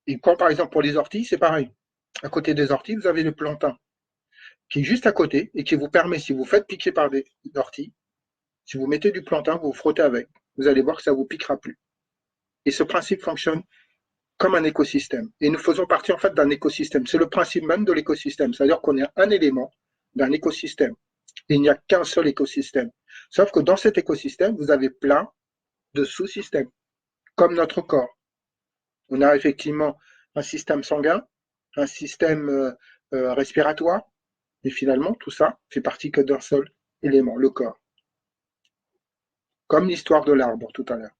Et quand par exemple pour les orties, c'est pareil. À côté des orties, vous avez le plantain qui est juste à côté et qui vous permet, si vous faites piquer par des orties, si vous mettez du plantain, vous vous frottez avec, vous allez voir que ça ne vous piquera plus. Et ce principe fonctionne comme un écosystème. Et nous faisons partie en fait d'un écosystème. C'est le principe même de l'écosystème. C'est-à-dire qu'on est un élément d'un écosystème. Et il n'y a qu'un seul écosystème. Sauf que dans cet écosystème, vous avez plein de sous-systèmes, comme notre corps. On a effectivement un système sanguin, un système respiratoire, et finalement, tout ça fait partie que d'un seul élément, le corps. Comme l'histoire de l'arbre tout à l'heure.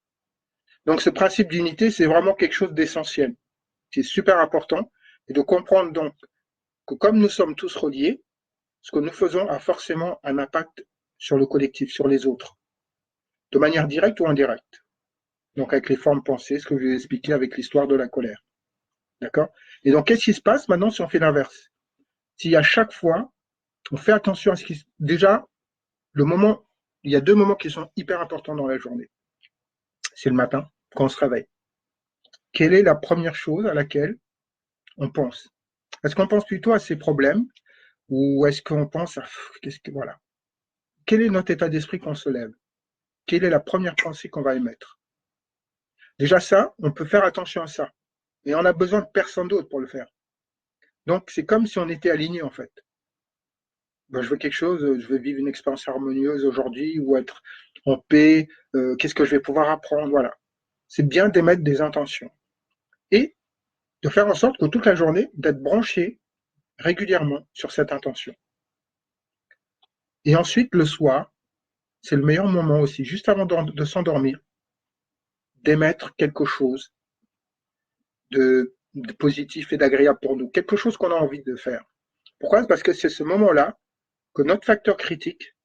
Donc ce principe d'unité, c'est vraiment quelque chose d'essentiel. C'est super important. Et de comprendre donc que comme nous sommes tous reliés, ce que nous faisons a forcément un impact sur le collectif, sur les autres, de manière directe ou indirecte. Donc avec les formes pensées, ce que je vous ai expliqué avec l'histoire de la colère. D'accord? Et donc qu'est-ce qui se passe maintenant si on fait l'inverse? Si à chaque fois, on fait attention à ce qui... Déjà, il y a 2 moments qui sont hyper importants dans la journée. C'est le matin, quand on se réveille. Quelle est la première chose à laquelle on pense? Est-ce qu'on pense plutôt à ses problèmes ou est-ce qu'on pense à... Voilà. Quel est notre état d'esprit quand on se lève? Quelle est la première pensée qu'on va émettre? Déjà ça, on peut faire attention à ça. Et on a besoin de personne d'autre pour le faire. Donc c'est comme si on était aligné en fait. Ben, je veux quelque chose, je veux vivre une expérience harmonieuse aujourd'hui ou être en paix, qu'est-ce que je vais pouvoir apprendre, voilà. C'est bien d'émettre des intentions et de faire en sorte que toute la journée, d'être branché régulièrement sur cette intention. Et ensuite, le soir, c'est le meilleur moment aussi, juste avant de s'endormir, d'émettre quelque chose de positif et d'agréable pour nous, quelque chose qu'on a envie de faire. Pourquoi? Parce que c'est ce moment-là que notre facteur critique,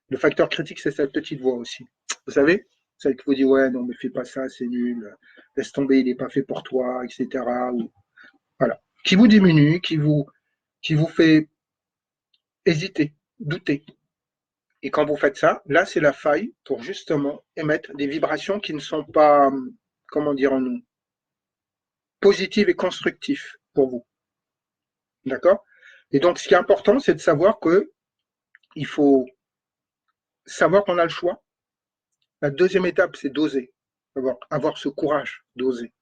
le facteur critique, c'est cette petite voix aussi. Vous savez, celle qui vous dit, ouais, non, mais fais pas ça, c'est nul, laisse tomber, il n'est pas fait pour toi, etc. Ou, voilà. Qui vous diminue, qui vous fait hésiter, douter. Et quand vous faites ça, là, c'est la faille pour justement émettre des vibrations qui ne sont pas, comment dirons-nous, positives et constructives pour vous. D'accord? Et donc, ce qui est important, c'est de savoir que il faut savoir qu'on a le choix. La deuxième étape, c'est d'oser. Avoir ce courage d'oser.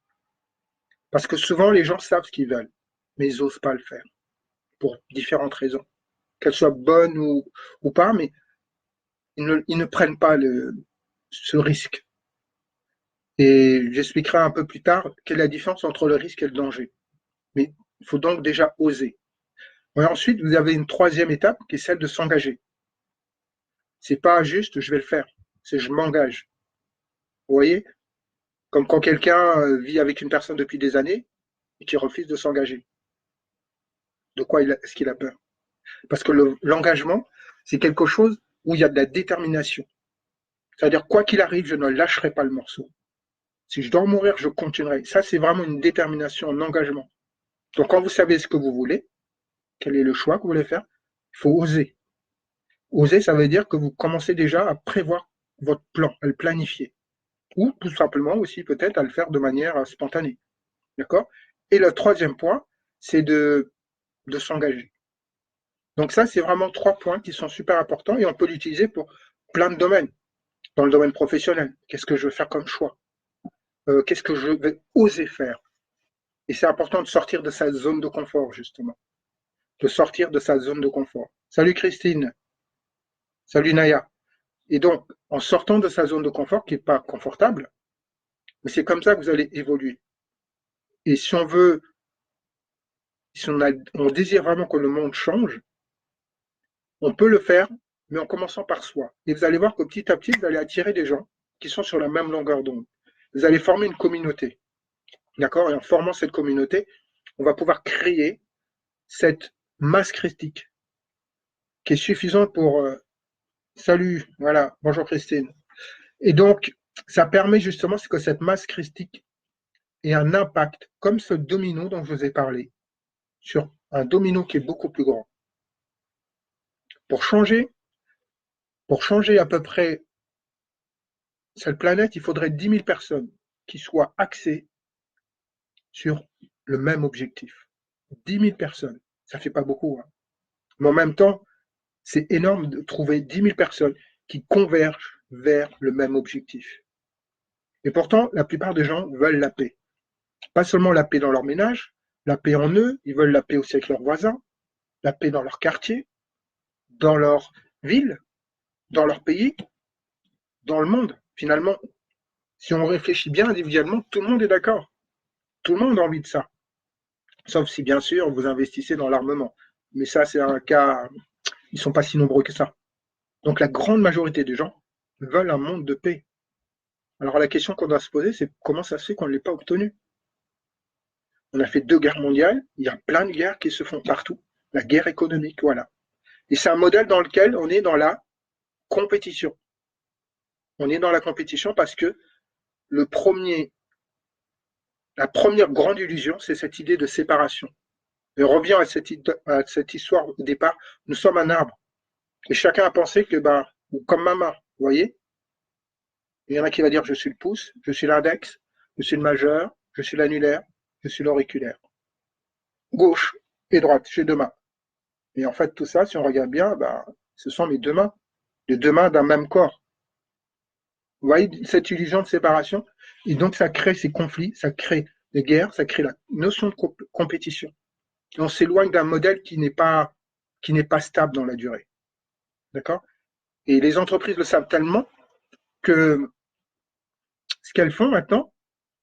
Parce que souvent, les gens savent ce qu'ils veulent, mais ils n'osent pas le faire pour différentes raisons. Qu'elles soient bonnes ou pas, mais ils ne prennent pas ce risque. Et j'expliquerai un peu plus tard quelle est la différence entre le risque et le danger. Mais il faut donc déjà oser. Et ensuite, vous avez une troisième étape qui est celle de s'engager. C'est pas juste je vais le faire, c'est je m'engage. Vous voyez? Comme quand quelqu'un vit avec une personne depuis des années et qui refuse de s'engager. De quoi est-ce qu'il a peur? Parce que l'engagement, c'est quelque chose où il y a de la détermination. C'est-à-dire, quoi qu'il arrive, je ne lâcherai pas le morceau. Si je dois mourir, je continuerai. Ça, c'est vraiment une détermination, un engagement. Donc, quand vous savez ce que vous voulez, quel est le choix que vous voulez faire, il faut oser. Oser, ça veut dire que vous commencez déjà à prévoir votre plan, à le planifier. Ou tout simplement aussi peut-être à le faire de manière spontanée. D'accord? Et le troisième point, c'est de s'engager. Donc ça, c'est vraiment trois points qui sont super importants et on peut l'utiliser pour plein de domaines. Dans le domaine professionnel, qu'est-ce que je veux faire comme choix? Qu'est-ce que je vais oser faire? Et c'est important de sortir de sa zone de confort, justement. De sortir de sa zone de confort. Salut Christine. Salut Naya. Et donc, en sortant de sa zone de confort, qui n'est pas confortable, mais c'est comme ça que vous allez évoluer. Et si on veut, si on désire vraiment que le monde change, on peut le faire, mais en commençant par soi. Et vous allez voir que petit à petit, vous allez attirer des gens qui sont sur la même longueur d'onde. Vous allez former une communauté. D'accord? Et en formant cette communauté, on va pouvoir créer cette masse critique qui est suffisante pour salut, voilà, bonjour Christine. Et donc, ça permet justement que cette masse critique ait un impact, comme ce domino dont je vous ai parlé, sur un domino qui est beaucoup plus grand. Pour changer, à peu près cette planète, il faudrait 10 000 personnes qui soient axées sur le même objectif. 10 000 personnes, ça fait pas beaucoup. Hein. Mais en même temps, c'est énorme de trouver 10 000 personnes qui convergent vers le même objectif. Et pourtant, la plupart des gens veulent la paix. Pas seulement la paix dans leur ménage, la paix en eux, ils veulent la paix aussi avec leurs voisins, la paix dans leur quartier, dans leur ville, dans leur pays, dans le monde. Finalement, si on réfléchit bien individuellement, tout le monde est d'accord. Tout le monde a envie de ça. Sauf si, bien sûr, vous investissez dans l'armement. Mais ça, c'est un cas, ils ne sont pas si nombreux que ça. Donc la grande majorité des gens veulent un monde de paix. Alors la question qu'on doit se poser, c'est comment ça se fait qu'on ne l'ait pas obtenu? On a fait 2 guerres mondiales, il y a plein de guerres qui se font partout. La guerre économique, voilà. Et c'est un modèle dans lequel on est dans la compétition. On est dans la compétition parce que le premier, la première grande illusion, c'est cette idée de séparation. Et on revient à cette histoire au départ, nous sommes un arbre. Et chacun a pensé que, comme ma main, vous voyez, il y en a qui va dire je suis le pouce, je suis l'index, je suis le majeur, je suis l'annulaire, je suis l'auriculaire. Gauche et droite, j'ai 2 mains. Et en fait, tout ça, si on regarde bien, ce sont mes 2 mains, les 2 mains d'un même corps. Vous voyez cette illusion de séparation? Et donc, ça crée ces conflits, ça crée des guerres, ça crée la notion de compétition. Et on s'éloigne d'un modèle qui n'est pas stable dans la durée. D'accord? Et les entreprises le savent tellement que ce qu'elles font maintenant,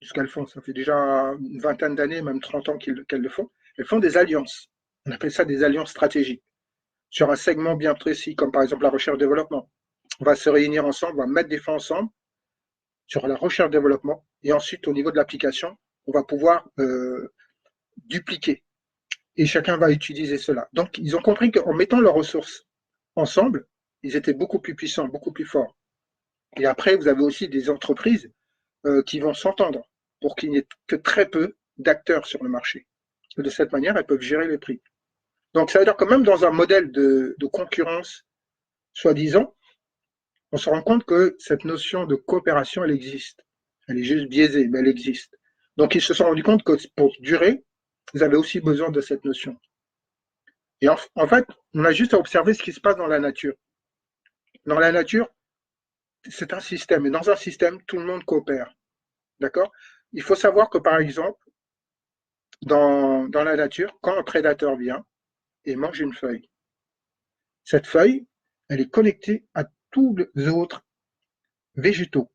ce qu'elles font, ça fait déjà une vingtaine d'années, même 30 ans qu'elles le font, elles font des alliances. On appelle ça des alliances stratégiques sur un segment bien précis, comme par exemple la recherche-développement. On va se réunir ensemble, on va mettre des fonds ensemble sur la recherche-développement et ensuite au niveau de l'application, on va pouvoir dupliquer et chacun va utiliser cela. Donc ils ont compris qu'en mettant leurs ressources ensemble, ils étaient beaucoup plus puissants, beaucoup plus forts. Et après, vous avez aussi des entreprises qui vont s'entendre pour qu'il n'y ait que très peu d'acteurs sur le marché. Et de cette manière, elles peuvent gérer les prix. Donc, ça veut dire que même dans un modèle de concurrence, soi-disant, on se rend compte que cette notion de coopération, elle existe. Elle est juste biaisée, mais elle existe. Donc, ils se sont rendus compte que pour durer, vous avez aussi besoin de cette notion. Et en fait, on a juste à observer ce qui se passe dans la nature. Dans la nature, c'est un système. Et dans un système, tout le monde coopère. D'accord? Il faut savoir que, par exemple, dans la nature, quand un prédateur vient et mange une feuille, cette feuille, elle est connectée à tous les autres végétaux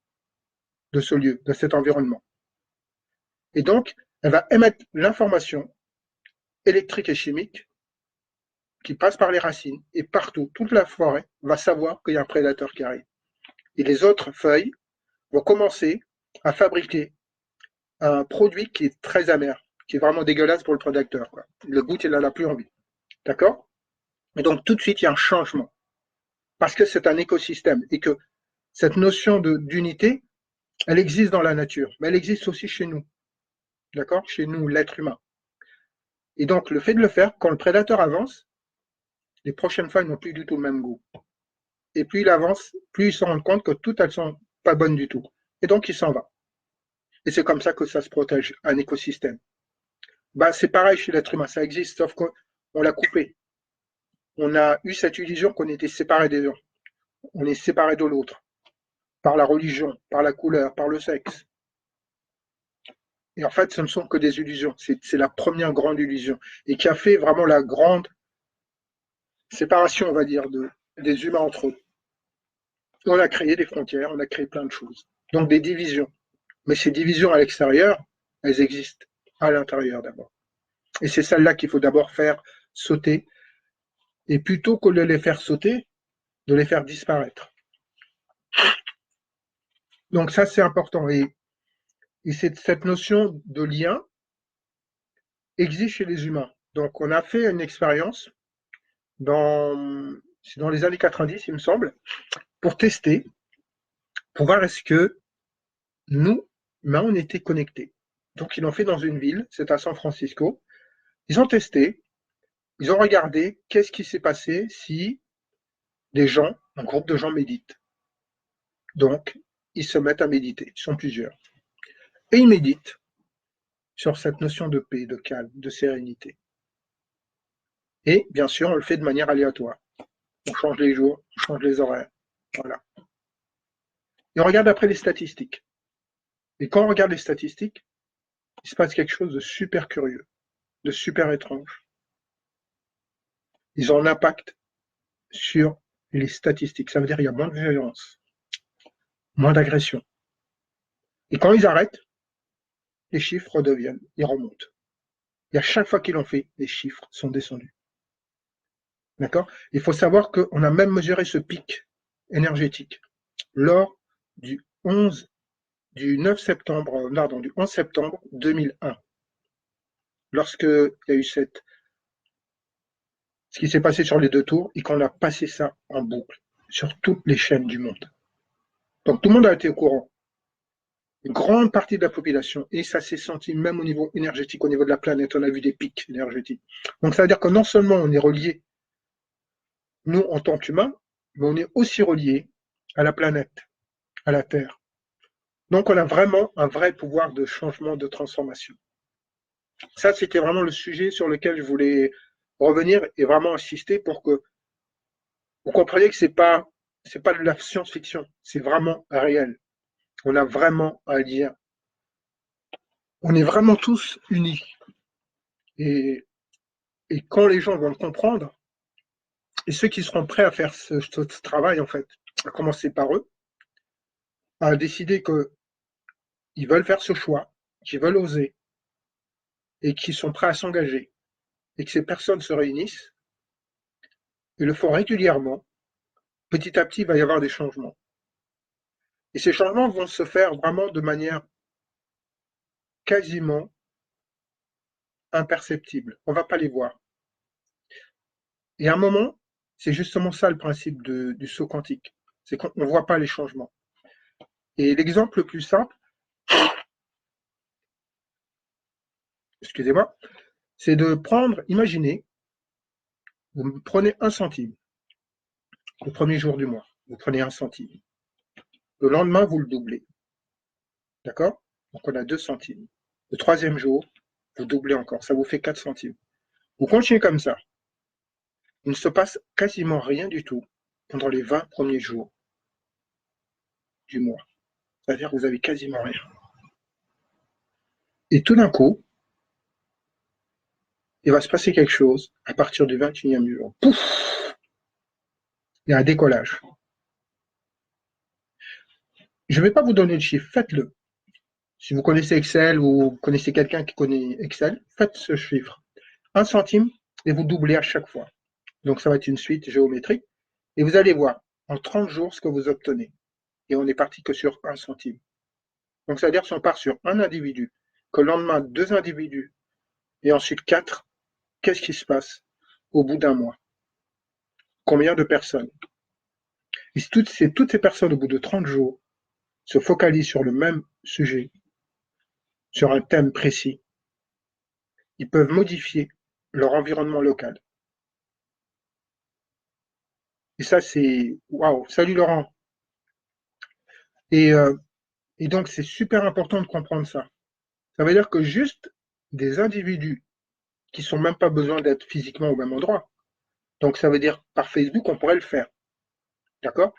de ce lieu, de cet environnement. Et donc, elle va émettre l'information électrique et chimique qui passe par les racines et partout, toute la forêt va savoir qu'il y a un prédateur qui arrive. Et les autres feuilles vont commencer à fabriquer un produit qui est très amer, qui est vraiment dégueulasse pour le prédateur, quoi. Le goût, il n'en a plus envie. D'accord? Et donc, tout de suite, il y a un changement. Parce que c'est un écosystème et que cette notion d'unité, elle existe dans la nature, mais elle existe aussi chez nous. D'accord? Chez nous, l'être humain. Et donc, le fait de le faire, quand le prédateur avance, les prochaines feuilles n'ont plus du tout le même goût. Et plus il avance, plus il se rend compte que toutes elles sont pas bonnes du tout. Et donc, il s'en va. Et c'est comme ça que ça se protège, un écosystème. Bah, c'est pareil chez l'être humain, ça existe, sauf qu'on l'a coupé. On a eu cette illusion qu'on était séparés des uns. On est séparés de l'autre. Par la religion, par la couleur, par le sexe. Et en fait, ce ne sont que des illusions. C'est la première grande illusion. Et qui a fait vraiment la grande séparation, on va dire, des humains entre eux. On a créé des frontières, on a créé plein de choses. Donc des divisions. Mais ces divisions à l'extérieur, elles existent à l'intérieur d'abord. Et c'est celles-là qu'il faut d'abord faire sauter. Et plutôt que de les faire sauter, de les faire disparaître. Donc ça, c'est important. Et cette notion de lien existe chez les humains. Donc on a fait une expérience c'est dans les années 90, il me semble, pour tester, pour voir est-ce que nous, humains, on était connectés. Donc ils l'ont fait dans une ville, c'est à San Francisco. Ils ont testé, ils ont regardé qu'est-ce qui s'est passé si des gens, un groupe de gens méditent. Donc, ils se mettent à méditer, ils sont plusieurs. Et ils méditent sur cette notion de paix, de calme, de sérénité. Et bien sûr, on le fait de manière aléatoire. On change les jours, on change les horaires. Voilà. Et on regarde après les statistiques. Et quand on regarde les statistiques, il se passe quelque chose de super curieux, de super étrange. Ils ont un impact sur les statistiques. Ça veut dire qu'il y a moins de violence, moins d'agression. Et quand ils arrêtent, les chiffres redeviennent, ils remontent. Et à chaque fois qu'ils l'ont fait, les chiffres sont descendus. D'accord? Il faut savoir qu'on a même mesuré ce pic énergétique lors du 11 septembre 2001, lorsque il y a eu ce qui s'est passé sur les deux tours et qu'on a passé ça en boucle sur toutes les chaînes du monde. Donc tout le monde a été au courant, une grande partie de la population, et ça s'est senti même au niveau énergétique, au niveau de la planète, on a vu des pics énergétiques. Donc ça veut dire que non seulement on est relié, nous en tant qu'humains, mais on est aussi relié à la planète, à la Terre. Donc on a vraiment un vrai pouvoir de changement, de transformation. Ça, c'était vraiment le sujet sur lequel je voulais revenir et vraiment insister pour que vous compreniez que c'est pas de la science-fiction, c'est vraiment réel. On a vraiment un lien. On est vraiment tous unis. Et, et quand les gens vont le comprendre, et ceux qui seront prêts à faire ce travail, en fait, à commencer par eux, à décider qu'ils veulent faire ce choix, qu'ils veulent oser, et qu'ils sont prêts à s'engager, et que ces personnes se réunissent, et le font régulièrement, petit à petit, il va y avoir des changements. Et ces changements vont se faire vraiment de manière quasiment imperceptible. On ne va pas les voir. Et à un moment, c'est justement ça le principe du saut quantique. C'est qu'on ne voit pas les changements. Et l'exemple le plus simple, excusez-moi, c'est de prendre, imaginez Vous prenez 1 centime. Le premier jour du mois, vous prenez 1 centime. Le lendemain, vous le doublez. D'accord? Donc on a 2 centimes. Le troisième jour, vous doublez encore. Ça vous fait 4 centimes. Vous continuez comme ça. Il ne se passe quasiment rien du tout pendant les 20 premiers jours du mois. C'est-à-dire que vous avez quasiment rien. Et tout d'un coup, il va se passer quelque chose à partir du 21e jour. Pouf! Il y a un décollage. Je ne vais pas vous donner le chiffre, faites-le. Si vous connaissez Excel ou vous connaissez quelqu'un qui connaît Excel, faites ce chiffre. 1 centime et vous doublez à chaque fois. Donc ça va être une suite géométrique. Et vous allez voir en 30 jours ce que vous obtenez. Et on est parti que sur 1 centime. Donc c'est-à-dire si on part sur un individu, que le lendemain 2 individus, et ensuite 4, qu'est-ce qui se passe au bout d'un mois? Combien de personnes? Et si toutes ces personnes, au bout de 30 jours, se focalisent sur le même sujet, sur un thème précis, ils peuvent modifier leur environnement local. Et ça, c'est waouh! Salut Laurent. Et, euh, et donc, c'est super important de comprendre ça. Ça veut dire que juste des individus qui sont même pas besoin d'être physiquement au même endroit. Donc, ça veut dire par Facebook, on pourrait le faire. D'accord?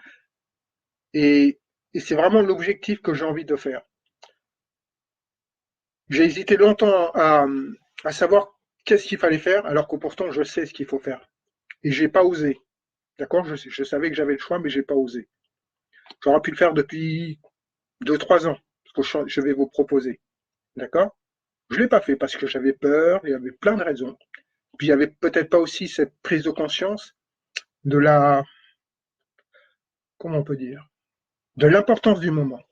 Et, et c'est vraiment l'objectif que j'ai envie de faire. J'ai hésité longtemps à savoir qu'est-ce qu'il fallait faire, alors que pourtant je sais ce qu'il faut faire. Et j'ai pas osé. D'accord? Je savais que j'avais le choix, mais j'ai pas osé. J'aurais pu le faire depuis 2, 3 ans, ce que je vais vous proposer. D'accord? Je l'ai pas fait parce que j'avais peur, il y avait plein de raisons. Puis il y avait peut-être pas aussi cette prise de conscience de la, comment on peut dire, de l'importance du moment.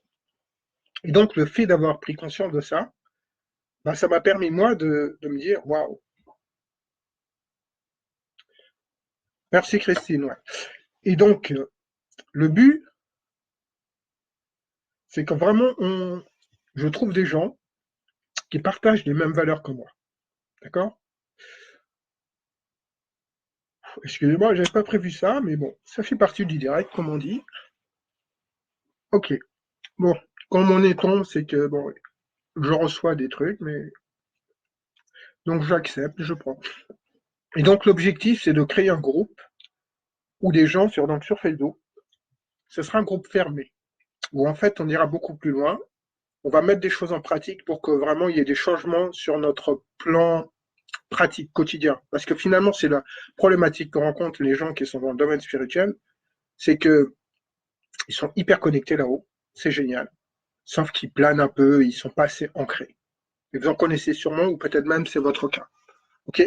Et donc le fait d'avoir pris conscience de ça, ben, ça m'a permis moi de me dire, waouh, merci Christine. Ouais. Et donc le but, c'est que vraiment je trouve des gens qui partagent les mêmes valeurs que moi. D'accord? Excusez-moi, j'avais pas prévu ça, mais bon, ça fait partie du direct, comme on dit. Ok. Bon, quand mon nez tombe, c'est que bon, je reçois des trucs, mais donc j'accepte, je prends. Et donc l'objectif, c'est de créer un groupe où des gens sur Facebook, ce sera un groupe fermé, où en fait on ira beaucoup plus loin. On va mettre des choses en pratique pour que vraiment il y ait des changements sur notre plan pratique quotidien. Parce que finalement, c'est la problématique que rencontrent les gens qui sont dans le domaine spirituel, c'est que ils sont hyper connectés là-haut, c'est génial. Sauf qu'ils planent un peu, ils sont pas assez ancrés. Et vous en connaissez sûrement, ou peut-être même c'est votre cas. Ok?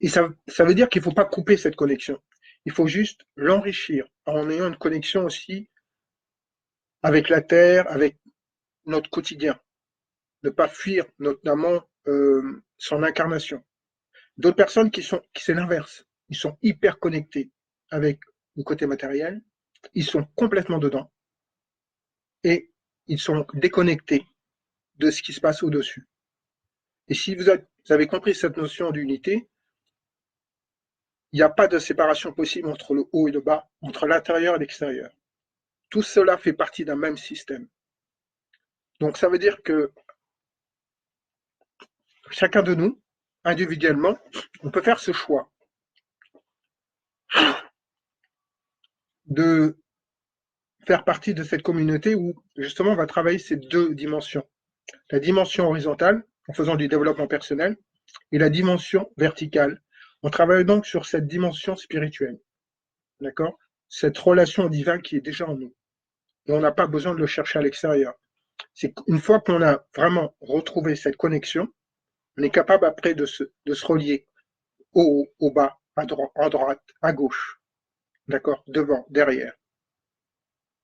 Et ça veut dire qu'il ne faut pas couper cette connexion. Il faut juste l'enrichir en ayant une connexion aussi avec la Terre, avec notre quotidien. Ne pas fuir notamment son incarnation. D'autres personnes qui c'est l'inverse. Ils sont hyper connectés avec le côté matériel. Ils sont complètement dedans et ils sont déconnectés de ce qui se passe au-dessus. Et si vous avez compris cette notion d'unité, il n'y a pas de séparation possible entre le haut et le bas, entre l'intérieur et l'extérieur. Tout cela fait partie d'un même système. Donc ça veut dire que chacun de nous, individuellement, on peut faire ce choix de faire partie de cette communauté où justement on va travailler ces deux dimensions. La dimension horizontale, en faisant du développement personnel, et la dimension verticale. On travaille donc sur cette dimension spirituelle, d'accord? Cette relation au divin qui est déjà en nous. Et on n'a pas besoin de le chercher à l'extérieur. C'est une fois qu'on a vraiment retrouvé cette connexion, on est capable après de se relier au haut, au bas, à droite, à gauche, d'accord? Devant, derrière,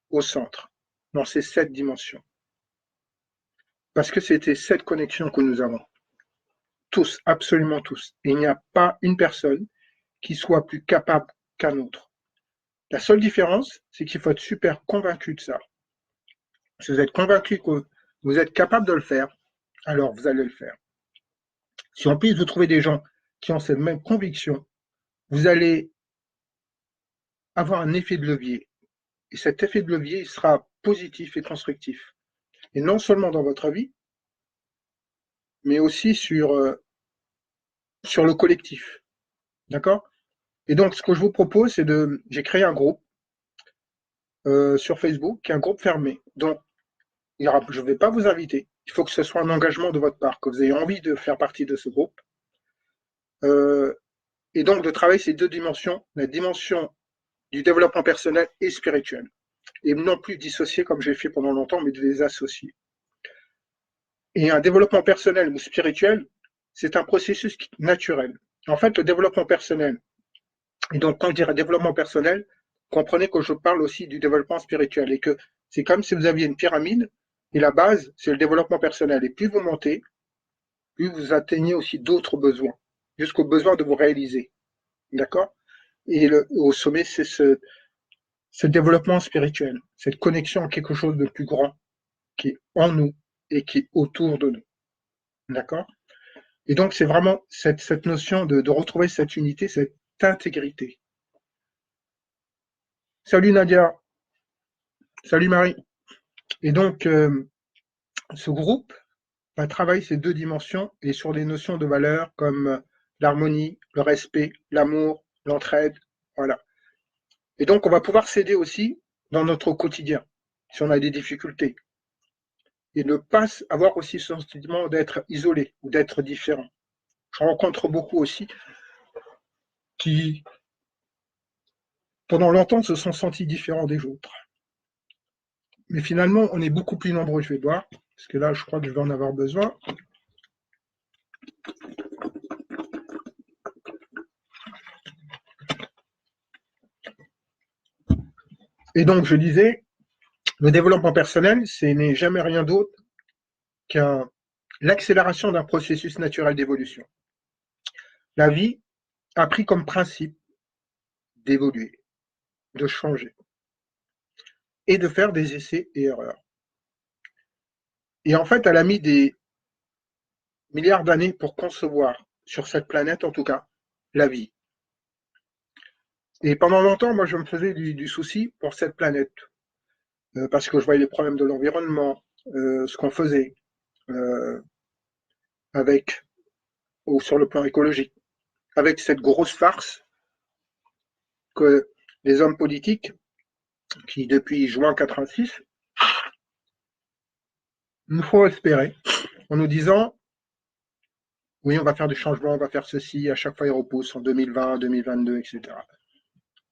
au centre, dans ces 7 dimensions. Parce que c'était cette connexion que nous avons. Tous, absolument tous. Et il n'y a pas une personne qui soit plus capable qu'un autre. La seule différence, c'est qu'il faut être super convaincu de ça. Si vous êtes convaincu que vous êtes capable de le faire, alors vous allez le faire. Si en plus vous trouvez des gens qui ont cette même conviction, vous allez avoir un effet de levier. Et cet effet de levier, il sera positif et constructif. Et non seulement dans votre vie, mais aussi sur le collectif. D'accord? Et donc, ce que je vous propose, c'est j'ai créé un groupe sur Facebook, qui est un groupe fermé. Donc, je ne vais pas vous inviter. Il faut que ce soit un engagement de votre part, que vous ayez envie de faire partie de ce groupe. Euh, et donc, de travailler ces deux dimensions, la dimension du développement personnel et spirituel. Et non plus dissocier comme j'ai fait pendant longtemps, mais de les associer. Et un développement personnel ou spirituel, c'est un processus naturel. En fait, le développement personnel, et donc quand je dirais développement personnel, comprenez que je parle aussi du développement spirituel et que c'est comme si vous aviez une pyramide et la base, c'est le développement personnel. Et plus vous montez, plus vous atteignez aussi d'autres besoins, jusqu'au besoin de vous réaliser. D'accord? Et au sommet, c'est ce développement spirituel, cette connexion à quelque chose de plus grand qui est en nous et qui est autour de nous. D'accord? Et donc, c'est vraiment cette notion de retrouver cette unité, cette intégrité. Salut Nadia, salut Marie. Et donc, ce groupe va travailler ces deux dimensions et sur des notions de valeur comme l'harmonie, le respect, l'amour, l'entraide. Voilà. Et donc, on va pouvoir s'aider aussi dans notre quotidien, si on a des difficultés. Et ne pas avoir aussi ce sentiment d'être isolé ou d'être différent. Je rencontre beaucoup aussi qui, pendant longtemps, se sont sentis différents des autres. Mais finalement, on est beaucoup plus nombreux, je vais voir, parce que là, je crois que je vais en avoir besoin. Et donc, je disais, le développement personnel, ce n'est jamais rien d'autre qu'un l'accélération d'un processus naturel d'évolution. La vie a pris comme principe d'évoluer, de changer et de faire des essais et erreurs. Et en fait, elle a mis des milliards d'années pour concevoir, sur cette planète en tout cas, la vie. Et pendant longtemps, moi, je me faisais du souci pour cette planète, parce que je voyais les problèmes de l'environnement, ce qu'on faisait euh, avec, ou sur le plan écologique, avec cette grosse farce que les hommes politiques, qui depuis juin 86, nous font espérer, en nous disant, oui, on va faire du changement, on va faire ceci, à chaque fois ils repoussent en 2020, 2022, etc.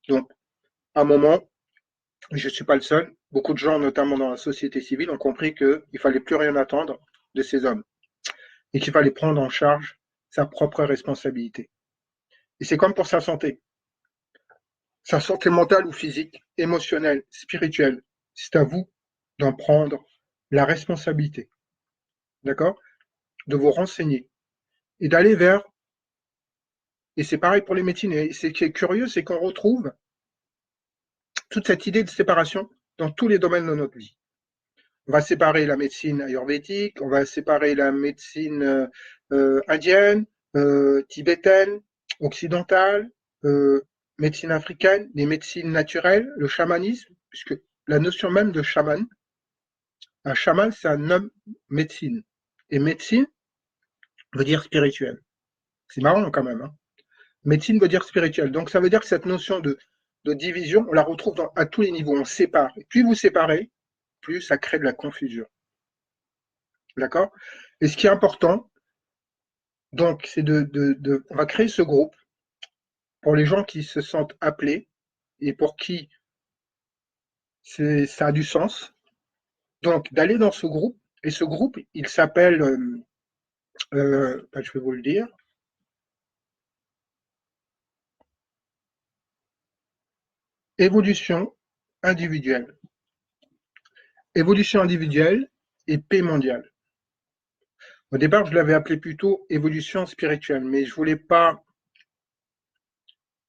Donc, à un moment, je ne suis pas le seul, beaucoup de gens, notamment dans la société civile, ont compris qu'il ne fallait plus rien attendre de ces hommes et qu'il fallait prendre en charge sa propre responsabilité. Et c'est comme pour sa santé mentale ou physique, émotionnelle, spirituelle. C'est à vous d'en prendre la responsabilité, d'accord? De vous renseigner et d'aller vers, et c'est pareil pour les médecines, et ce qui est curieux, c'est qu'on retrouve toute cette idée de séparation dans tous les domaines de notre vie. On va séparer la médecine ayurvédique, on va séparer la médecine indienne, tibétaine, occidentale, euh, médecine africaine, les médecines naturelles, le chamanisme, puisque la notion même de chaman, un chaman, c'est un homme médecine. Et médecine veut dire spirituel. C'est marrant quand même. Hein. Médecine veut dire spirituel. Donc ça veut dire que cette notion de division, on la retrouve à tous les niveaux. On sépare. Et plus vous séparez, plus ça crée de la confusion. D'accord? Et ce qui est important, donc, c'est on va créer ce groupe pour les gens qui se sentent appelés et pour qui ça a du sens. Donc, d'aller dans ce groupe. Et ce groupe, il s'appelle, je vais vous le dire, évolution individuelle. Évolution individuelle et paix mondiale. Au départ, je l'avais appelé plutôt évolution spirituelle, mais je ne voulais pas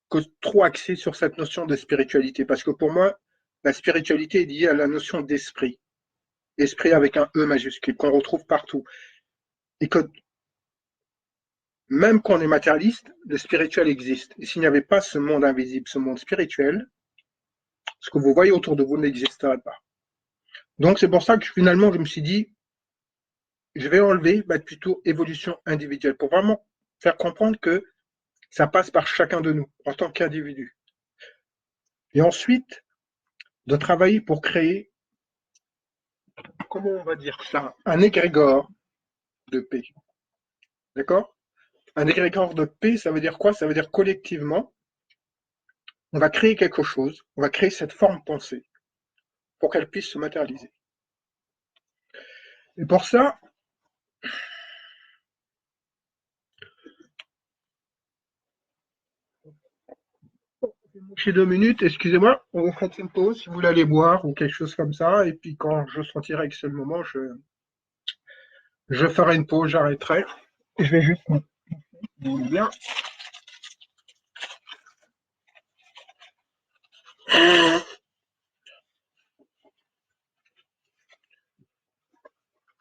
que trop axer sur cette notion de spiritualité, parce que pour moi, la spiritualité est liée à la notion d'esprit. Esprit avec un E majuscule, qu'on retrouve partout. Et que même quand on est matérialiste, le spirituel existe. Et s'il n'y avait pas ce monde invisible, ce monde spirituel, ce que vous voyez autour de vous n'existerait pas. Donc c'est pour ça que finalement je me suis dit, je vais enlever plutôt évolution individuelle, pour vraiment faire comprendre que ça passe par chacun de nous en tant qu'individu. Et ensuite, de travailler pour créer, comment on va dire ça, un égrégore de paix. D'accord? Un égrégore de paix, ça veut dire quoi? Ça veut dire collectivement, on va créer quelque chose, on va créer cette forme pensée pour qu'elle puisse se matérialiser. Et pour ça, chez 2 minutes, excusez-moi, on va faire une pause si vous voulez aller boire ou quelque chose comme ça. Et puis quand je sentirai que c'est le moment, je ferai une pause, j'arrêterai. Et je vais juste, vous voulez bien.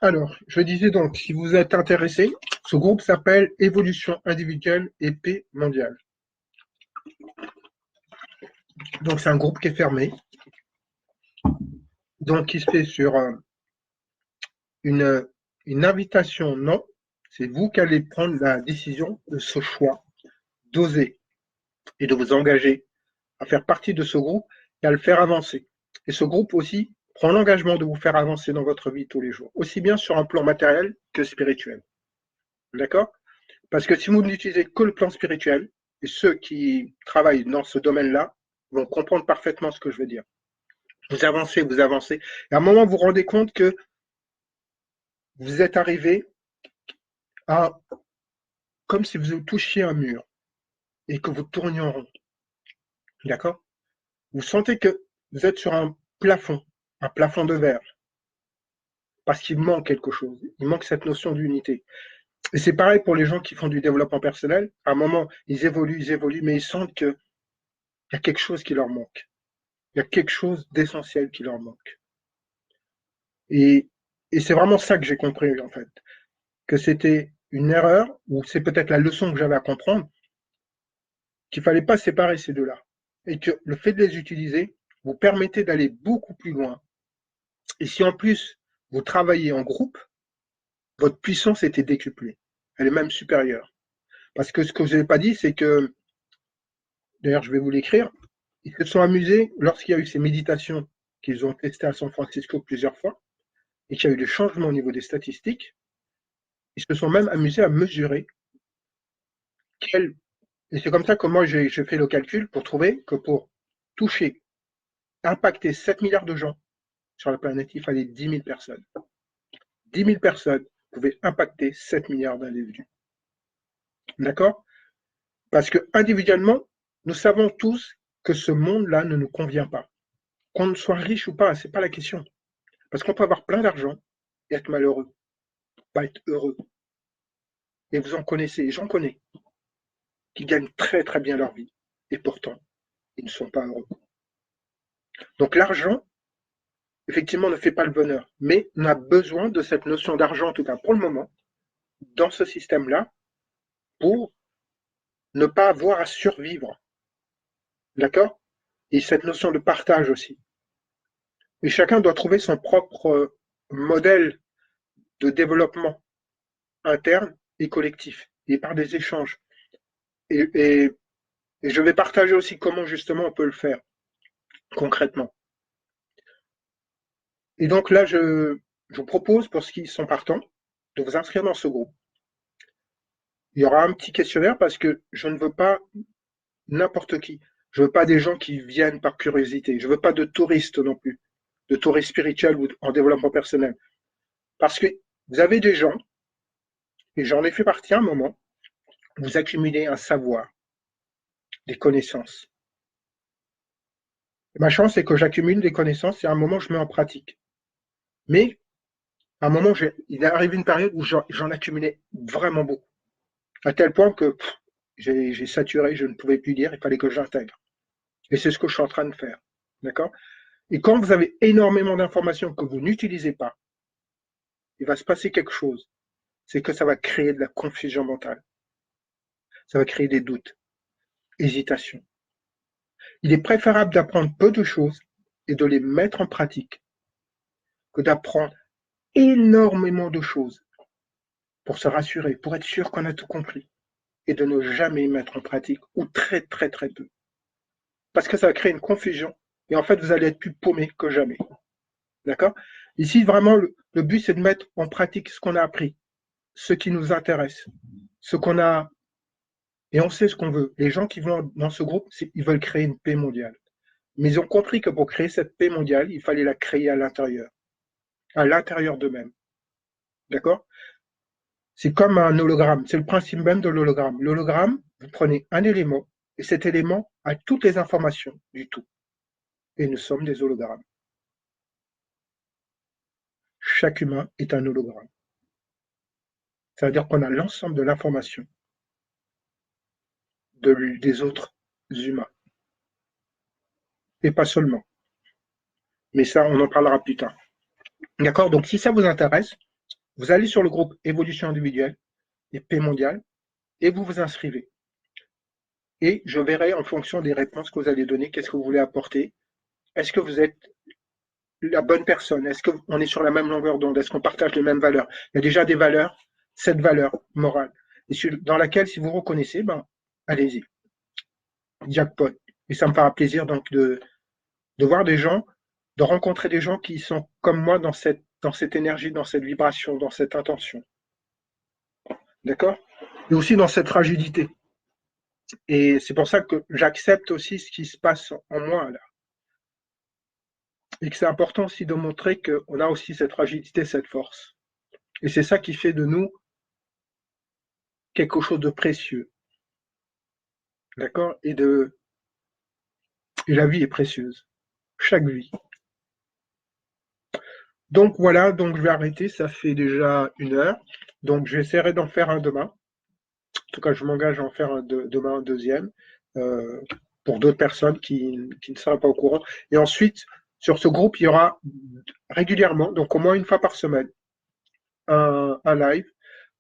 Alors, je disais donc, si vous êtes intéressé, ce groupe s'appelle Évolution individuelle et paix mondiale. Donc, c'est un groupe qui est fermé, donc qui se fait sur une, une invitation, non. C'est vous qui allez prendre la décision de ce choix, d'oser et de vous engager à faire partie de ce groupe et à le faire avancer. Et ce groupe aussi prend l'engagement de vous faire avancer dans votre vie tous les jours, aussi bien sur un plan matériel que spirituel. D'accord? Parce que si vous n'utilisez que le plan spirituel, et ceux qui travaillent dans ce domaine-là vont comprendre parfaitement ce que je veux dire. Vous avancez, et à un moment, vous vous rendez compte que vous êtes arrivé à, comme si vous touchiez un mur et que vous tourniez en rond. D'accord? Vous sentez que vous êtes sur un plafond de verre, parce qu'il manque quelque chose. Il manque cette notion d'unité. Et c'est pareil pour les gens qui font du développement personnel. À un moment, ils évoluent, mais ils sentent qu'il y a quelque chose qui leur manque. Il y a quelque chose d'essentiel qui leur manque. Et, et c'est vraiment ça que j'ai compris, en fait. Que c'était une erreur, ou c'est peut-être la leçon que j'avais à comprendre, qu'il ne fallait pas séparer ces deux-là. Et que le fait de les utiliser vous permettait d'aller beaucoup plus loin. Et si en plus vous travaillez en groupe, votre puissance était décuplée. Elle est même supérieure. Parce que ce que je n'ai pas dit, c'est que, d'ailleurs je vais vous l'écrire, ils se sont amusés lorsqu'il y a eu ces méditations qu'ils ont testées à San Francisco plusieurs fois, et qu'il y a eu des changements au niveau des statistiques, ils se sont même amusés à mesurer quel. Et c'est comme ça que moi j'ai fait le calcul pour trouver que pour toucher, impacter 7 milliards de gens sur la planète, il fallait 10 000 personnes. 10 000 personnes pouvaient impacter 7 milliards d'individus. D'accord? Parce que individuellement, nous savons tous que ce monde-là ne nous convient pas. Qu'on soit riche ou pas, c'est pas la question. Parce qu'on peut avoir plein d'argent et être malheureux, pas être heureux. Et vous en connaissez, j'en connais, qui gagnent très très bien leur vie. Et pourtant, ils ne sont pas heureux. Donc l'argent, effectivement, ne fait pas le bonheur. Mais on a besoin de cette notion d'argent, en tout cas pour le moment, dans ce système-là, pour ne pas avoir à survivre. D'accord? Et cette notion de partage aussi. Et chacun doit trouver son propre modèle de développement interne et collectif, et par des échanges. Et, et, et je vais partager aussi comment justement on peut le faire concrètement. Et donc là, je vous propose, pour ceux qui sont partants, de vous inscrire dans ce groupe. Il y aura un petit questionnaire parce que je ne veux pas n'importe qui. Je veux pas des gens qui viennent par curiosité. Je veux pas de touristes non plus, de touristes spirituels ou en développement personnel. Parce que vous avez des gens, et j'en ai fait partie à un moment, vous accumulez un savoir, des connaissances. Et ma chance, c'est que j'accumule des connaissances et à un moment, je mets en pratique. Mais à un moment, il est arrivé une période où j'en accumulais vraiment beaucoup. À tel point que j'ai saturé, je ne pouvais plus lire, il fallait que j'intègre. Et c'est ce que je suis en train de faire. D'accord? Et quand vous avez énormément d'informations que vous n'utilisez pas, il va se passer quelque chose. C'est que ça va créer de la confusion mentale. ça va créer des doutes, hésitations. Il est préférable d'apprendre peu de choses et de les mettre en pratique que d'apprendre énormément de choses pour se rassurer, pour être sûr qu'on a tout compris et de ne jamais mettre en pratique ou très très très peu. Parce que ça va créer une confusion et en fait vous allez être plus paumé que jamais. D'accord? Ici vraiment le but c'est de mettre en pratique ce qu'on a appris, ce qui nous intéresse, ce qu'on a et on sait ce qu'on veut. Les gens qui vont dans ce groupe, ils veulent créer une paix mondiale. Mais ils ont compris que pour créer cette paix mondiale, il fallait la créer à l'intérieur d'eux-mêmes. D'accord? C'est comme un hologramme. C'est le principe même de l'hologramme. L'hologramme, vous prenez un élément et cet élément a toutes les informations du tout. Et nous sommes des hologrammes. Chaque humain est un hologramme. Ça veut dire qu'on a l'ensemble de l'information des autres humains. Et pas seulement. Mais ça, on en parlera plus tard. D'accord? Donc, si ça vous intéresse, vous allez sur le groupe Évolution individuelle et paix mondiale et vous vous inscrivez. Et je verrai en fonction des réponses que vous allez donner, qu'est-ce que vous voulez apporter. Est-ce que vous êtes la bonne personne? Est-ce qu'on est sur la même longueur d'onde? Est-ce qu'on partage les mêmes valeurs? Il y a déjà des valeurs, cette valeur morale, et dans laquelle, si vous reconnaissez, ben, allez-y. Jackpot. Et ça me fera plaisir donc de voir des gens, de rencontrer des gens qui sont comme moi dans cette énergie, dans cette vibration, dans cette intention. D'accord? Et aussi dans cette fragilité. Et c'est pour ça que j'accepte aussi ce qui se passe en moi là. Et que c'est important aussi de montrer qu'on a aussi cette fragilité, cette force. Et c'est ça qui fait de nous quelque chose de précieux. D'accord? Et la vie est précieuse. Chaque vie. Donc voilà, donc je vais arrêter, ça fait déjà 1 heure. Donc j'essaierai d'en faire un demain. En tout cas, je m'engage à en faire demain un deuxième euh, pour d'autres personnes qui ne seraient pas au courant. Et ensuite, sur ce groupe, il y aura régulièrement, donc au moins une fois par semaine, un live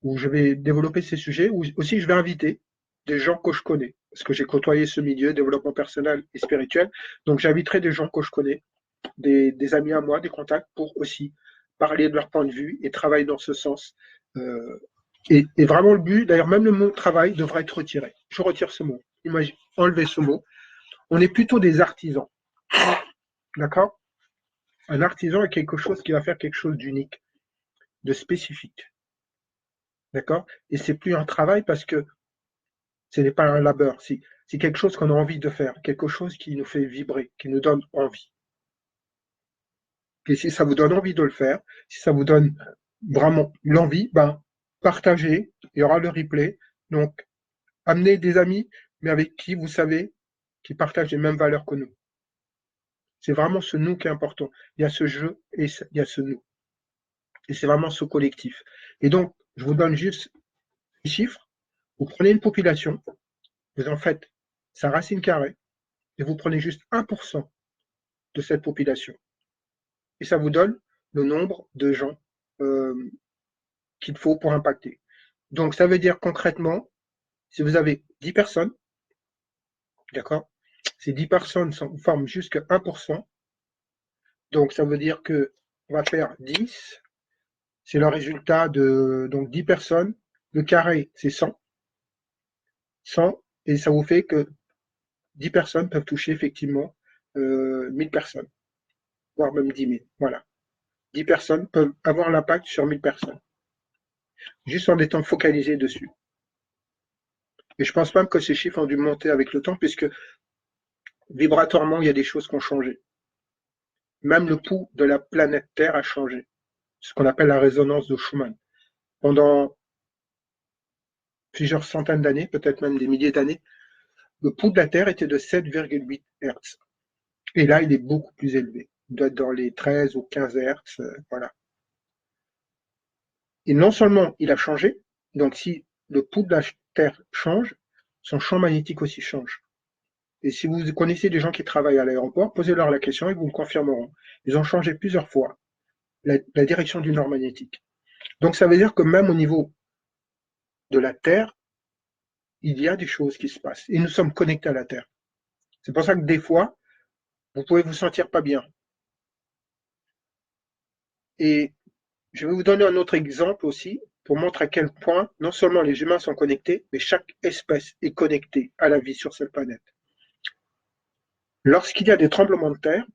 où je vais développer ces sujets, où aussi je vais inviter des gens que je connais, parce que j'ai côtoyé ce milieu, développement personnel et spirituel. Donc j'inviterai des gens que je connais, des amis à moi, des contacts, pour aussi parler de leur point de vue et travailler dans ce sens. Et vraiment le but, d'ailleurs même le mot travail devrait être retiré. Je retire ce mot. Imagine, enlever ce mot. On est plutôt des artisans. D'accord? Un artisan est quelque chose qui va faire quelque chose d'unique, de spécifique. D'accord? Et c'est plus un travail parce que ce n'est pas un labeur. C'est quelque chose qu'on a envie de faire, quelque chose qui nous fait vibrer, qui nous donne envie. Et si ça vous donne envie de le faire, si ça vous donne vraiment l'envie, ben, partagez, il y aura le replay. Donc, amenez des amis, mais avec qui vous savez qui partagent les mêmes valeurs que nous. C'est vraiment ce nous qui est important. Il y a ce jeu et il y a ce nous. Et c'est vraiment ce collectif. Et donc, je vous donne juste les chiffres. Vous prenez une population, vous en faites sa racine carrée, et vous prenez juste 1% de cette population. Et ça vous donne le nombre de gens euh, qu'il faut pour impacter. Donc, ça veut dire concrètement, si vous avez 10 personnes, d'accord, ces 10 personnes forment jusqu'à 1%. Donc, ça veut dire que on va faire 10, c'est le résultat de donc 10 personnes. Le carré, c'est 100. 100, et ça vous fait que 10 personnes peuvent toucher effectivement 1000 personnes, voire même 10 000. Voilà. 10 personnes peuvent avoir l'impact sur 1000 personnes, juste en étant focalisés dessus. Et je pense même que ces chiffres ont dû monter avec le temps, puisque vibratoirement, il y a des choses qui ont changé. Même le pouls de la planète Terre a changé, ce qu'on appelle la résonance de Schumann. Pendant plusieurs centaines d'années, peut-être même des milliers d'années, le pouls de la Terre était de 7,8 Hertz. Et là, il est beaucoup plus élevé. Il doit être dans les 13 ou 15 Hertz. Voilà. Et non seulement il a changé, donc si le pouls de la Terre change, son champ magnétique aussi change. Et si vous connaissez des gens qui travaillent à l'aéroport, posez-leur la question et vous me confirmeront. Ils ont changé plusieurs fois la direction du nord magnétique. Donc ça veut dire que même au niveau de la Terre, il y a des choses qui se passent et nous sommes connectés à la Terre. C'est pour ça que des fois, vous pouvez vous sentir pas bien. Et je vais vous donner un autre exemple aussi pour montrer à quel point non seulement les humains sont connectés, mais chaque espèce est connectée à la vie sur cette planète. Lorsqu'il y a des tremblements de terre,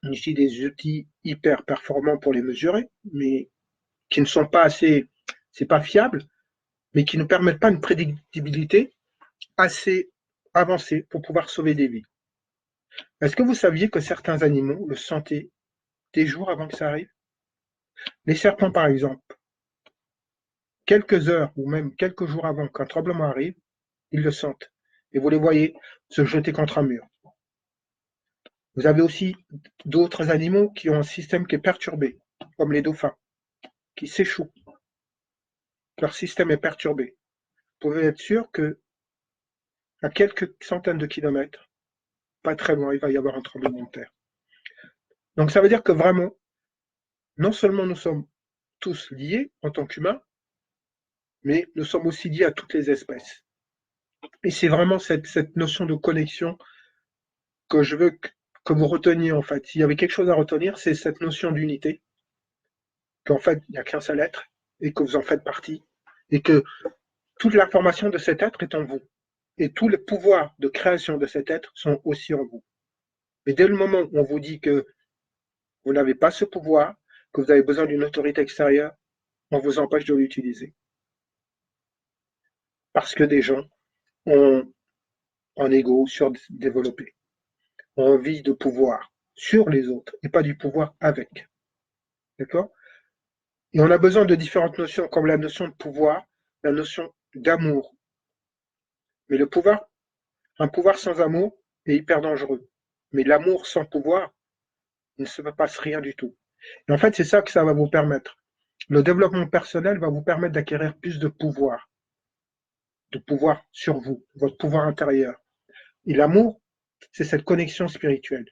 on utilise des outils hyper performants pour les mesurer, mais qui ne sont pas assez, c'est pas fiable, mais qui ne permettent pas une prédictibilité assez avancée pour pouvoir sauver des vies. Est-ce que vous saviez que certains animaux le sentaient des jours avant que ça arrive? Les serpents, par exemple, quelques heures ou même quelques jours avant qu'un tremblement arrive, ils le sentent. Et vous les voyez se jeter contre un mur. Vous avez aussi d'autres animaux qui ont un système qui est perturbé, comme les dauphins, qui s'échouent. Leur système est perturbé. Vous pouvez être sûr que à quelques centaines de kilomètres, pas très loin, il va y avoir un tremblement de terre. Donc ça veut dire que vraiment, non seulement nous sommes tous liés en tant qu'humains, mais nous sommes aussi liés à toutes les espèces. Et c'est vraiment cette notion de connexion que je veux que vous reteniez en fait. S'il y avait quelque chose à retenir, c'est cette notion d'unité, qu'en fait, il n'y a qu'un seul être et que vous en faites partie et que toute l'information de cet être est en vous et tous les pouvoirs de création de cet être sont aussi en vous. Mais dès le moment où on vous dit que vous n'avez pas ce pouvoir, que vous avez besoin d'une autorité extérieure, on vous empêche de l'utiliser. Parce que des gens ont un ego surdéveloppé, ont envie de pouvoir sur les autres et pas du pouvoir avec. D'accord? Et on a besoin de différentes notions, comme la notion de pouvoir, la notion d'amour. Mais le pouvoir, un pouvoir sans amour est hyper dangereux. Mais l'amour sans pouvoir, il ne se passe rien du tout. Et en fait, c'est ça que ça va vous permettre. Le développement personnel va vous permettre d'acquérir plus de pouvoir sur vous, votre pouvoir intérieur. Et l'amour, c'est cette connexion spirituelle.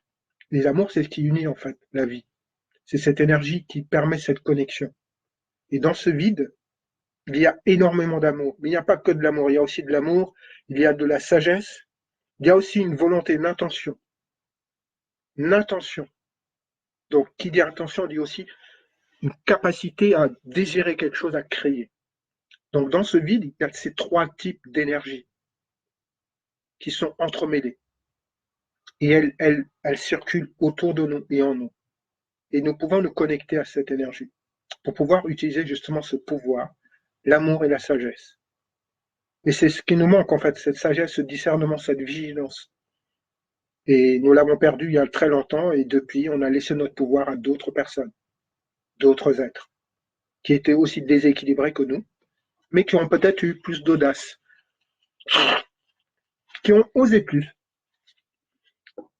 Et l'amour, c'est ce qui unit en fait la vie. C'est cette énergie qui permet cette connexion. Et dans ce vide, il y a énormément d'amour. Mais il n'y a pas que de l'amour, il y a aussi de l'amour, il y a de la sagesse, il y a aussi une volonté, une intention. Une intention. Donc, qui dit intention dit aussi une capacité à désirer quelque chose, à créer. Donc, dans ce vide, il y a ces trois types d'énergie qui sont entremêlés. Et elles circulent autour de nous et en nous. Et nous pouvons nous connecter à cette énergie pour pouvoir utiliser justement ce pouvoir, l'amour et la sagesse. Et c'est ce qui nous manque en fait, cette sagesse, ce discernement, cette vigilance. Et nous l'avons perdu il y a très longtemps et depuis, on a laissé notre pouvoir à d'autres personnes, d'autres êtres, qui étaient aussi déséquilibrés que nous, mais qui ont peut-être eu plus d'audace, qui ont osé plus.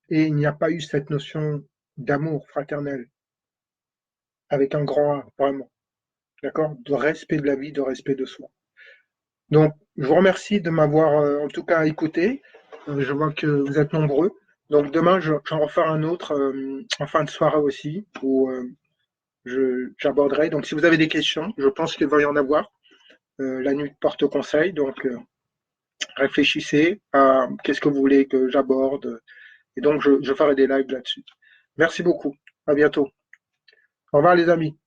Et il n'y a pas eu cette notion d'amour fraternel, avec un grand A, vraiment, d'accord? De respect de la vie, de respect de soi. Donc, je vous remercie de m'avoir en tout cas écouté. Je vois que vous êtes nombreux. Donc, demain, j'en referai un autre en fin de soirée aussi, où j'aborderai. Donc, si vous avez des questions, je pense qu'il va y en avoir. La nuit porte conseil. Donc, réfléchissez à qu'est-ce que vous voulez que j'aborde. Et donc, je ferai des lives là-dessus. Merci beaucoup. À bientôt. Au revoir, les amis.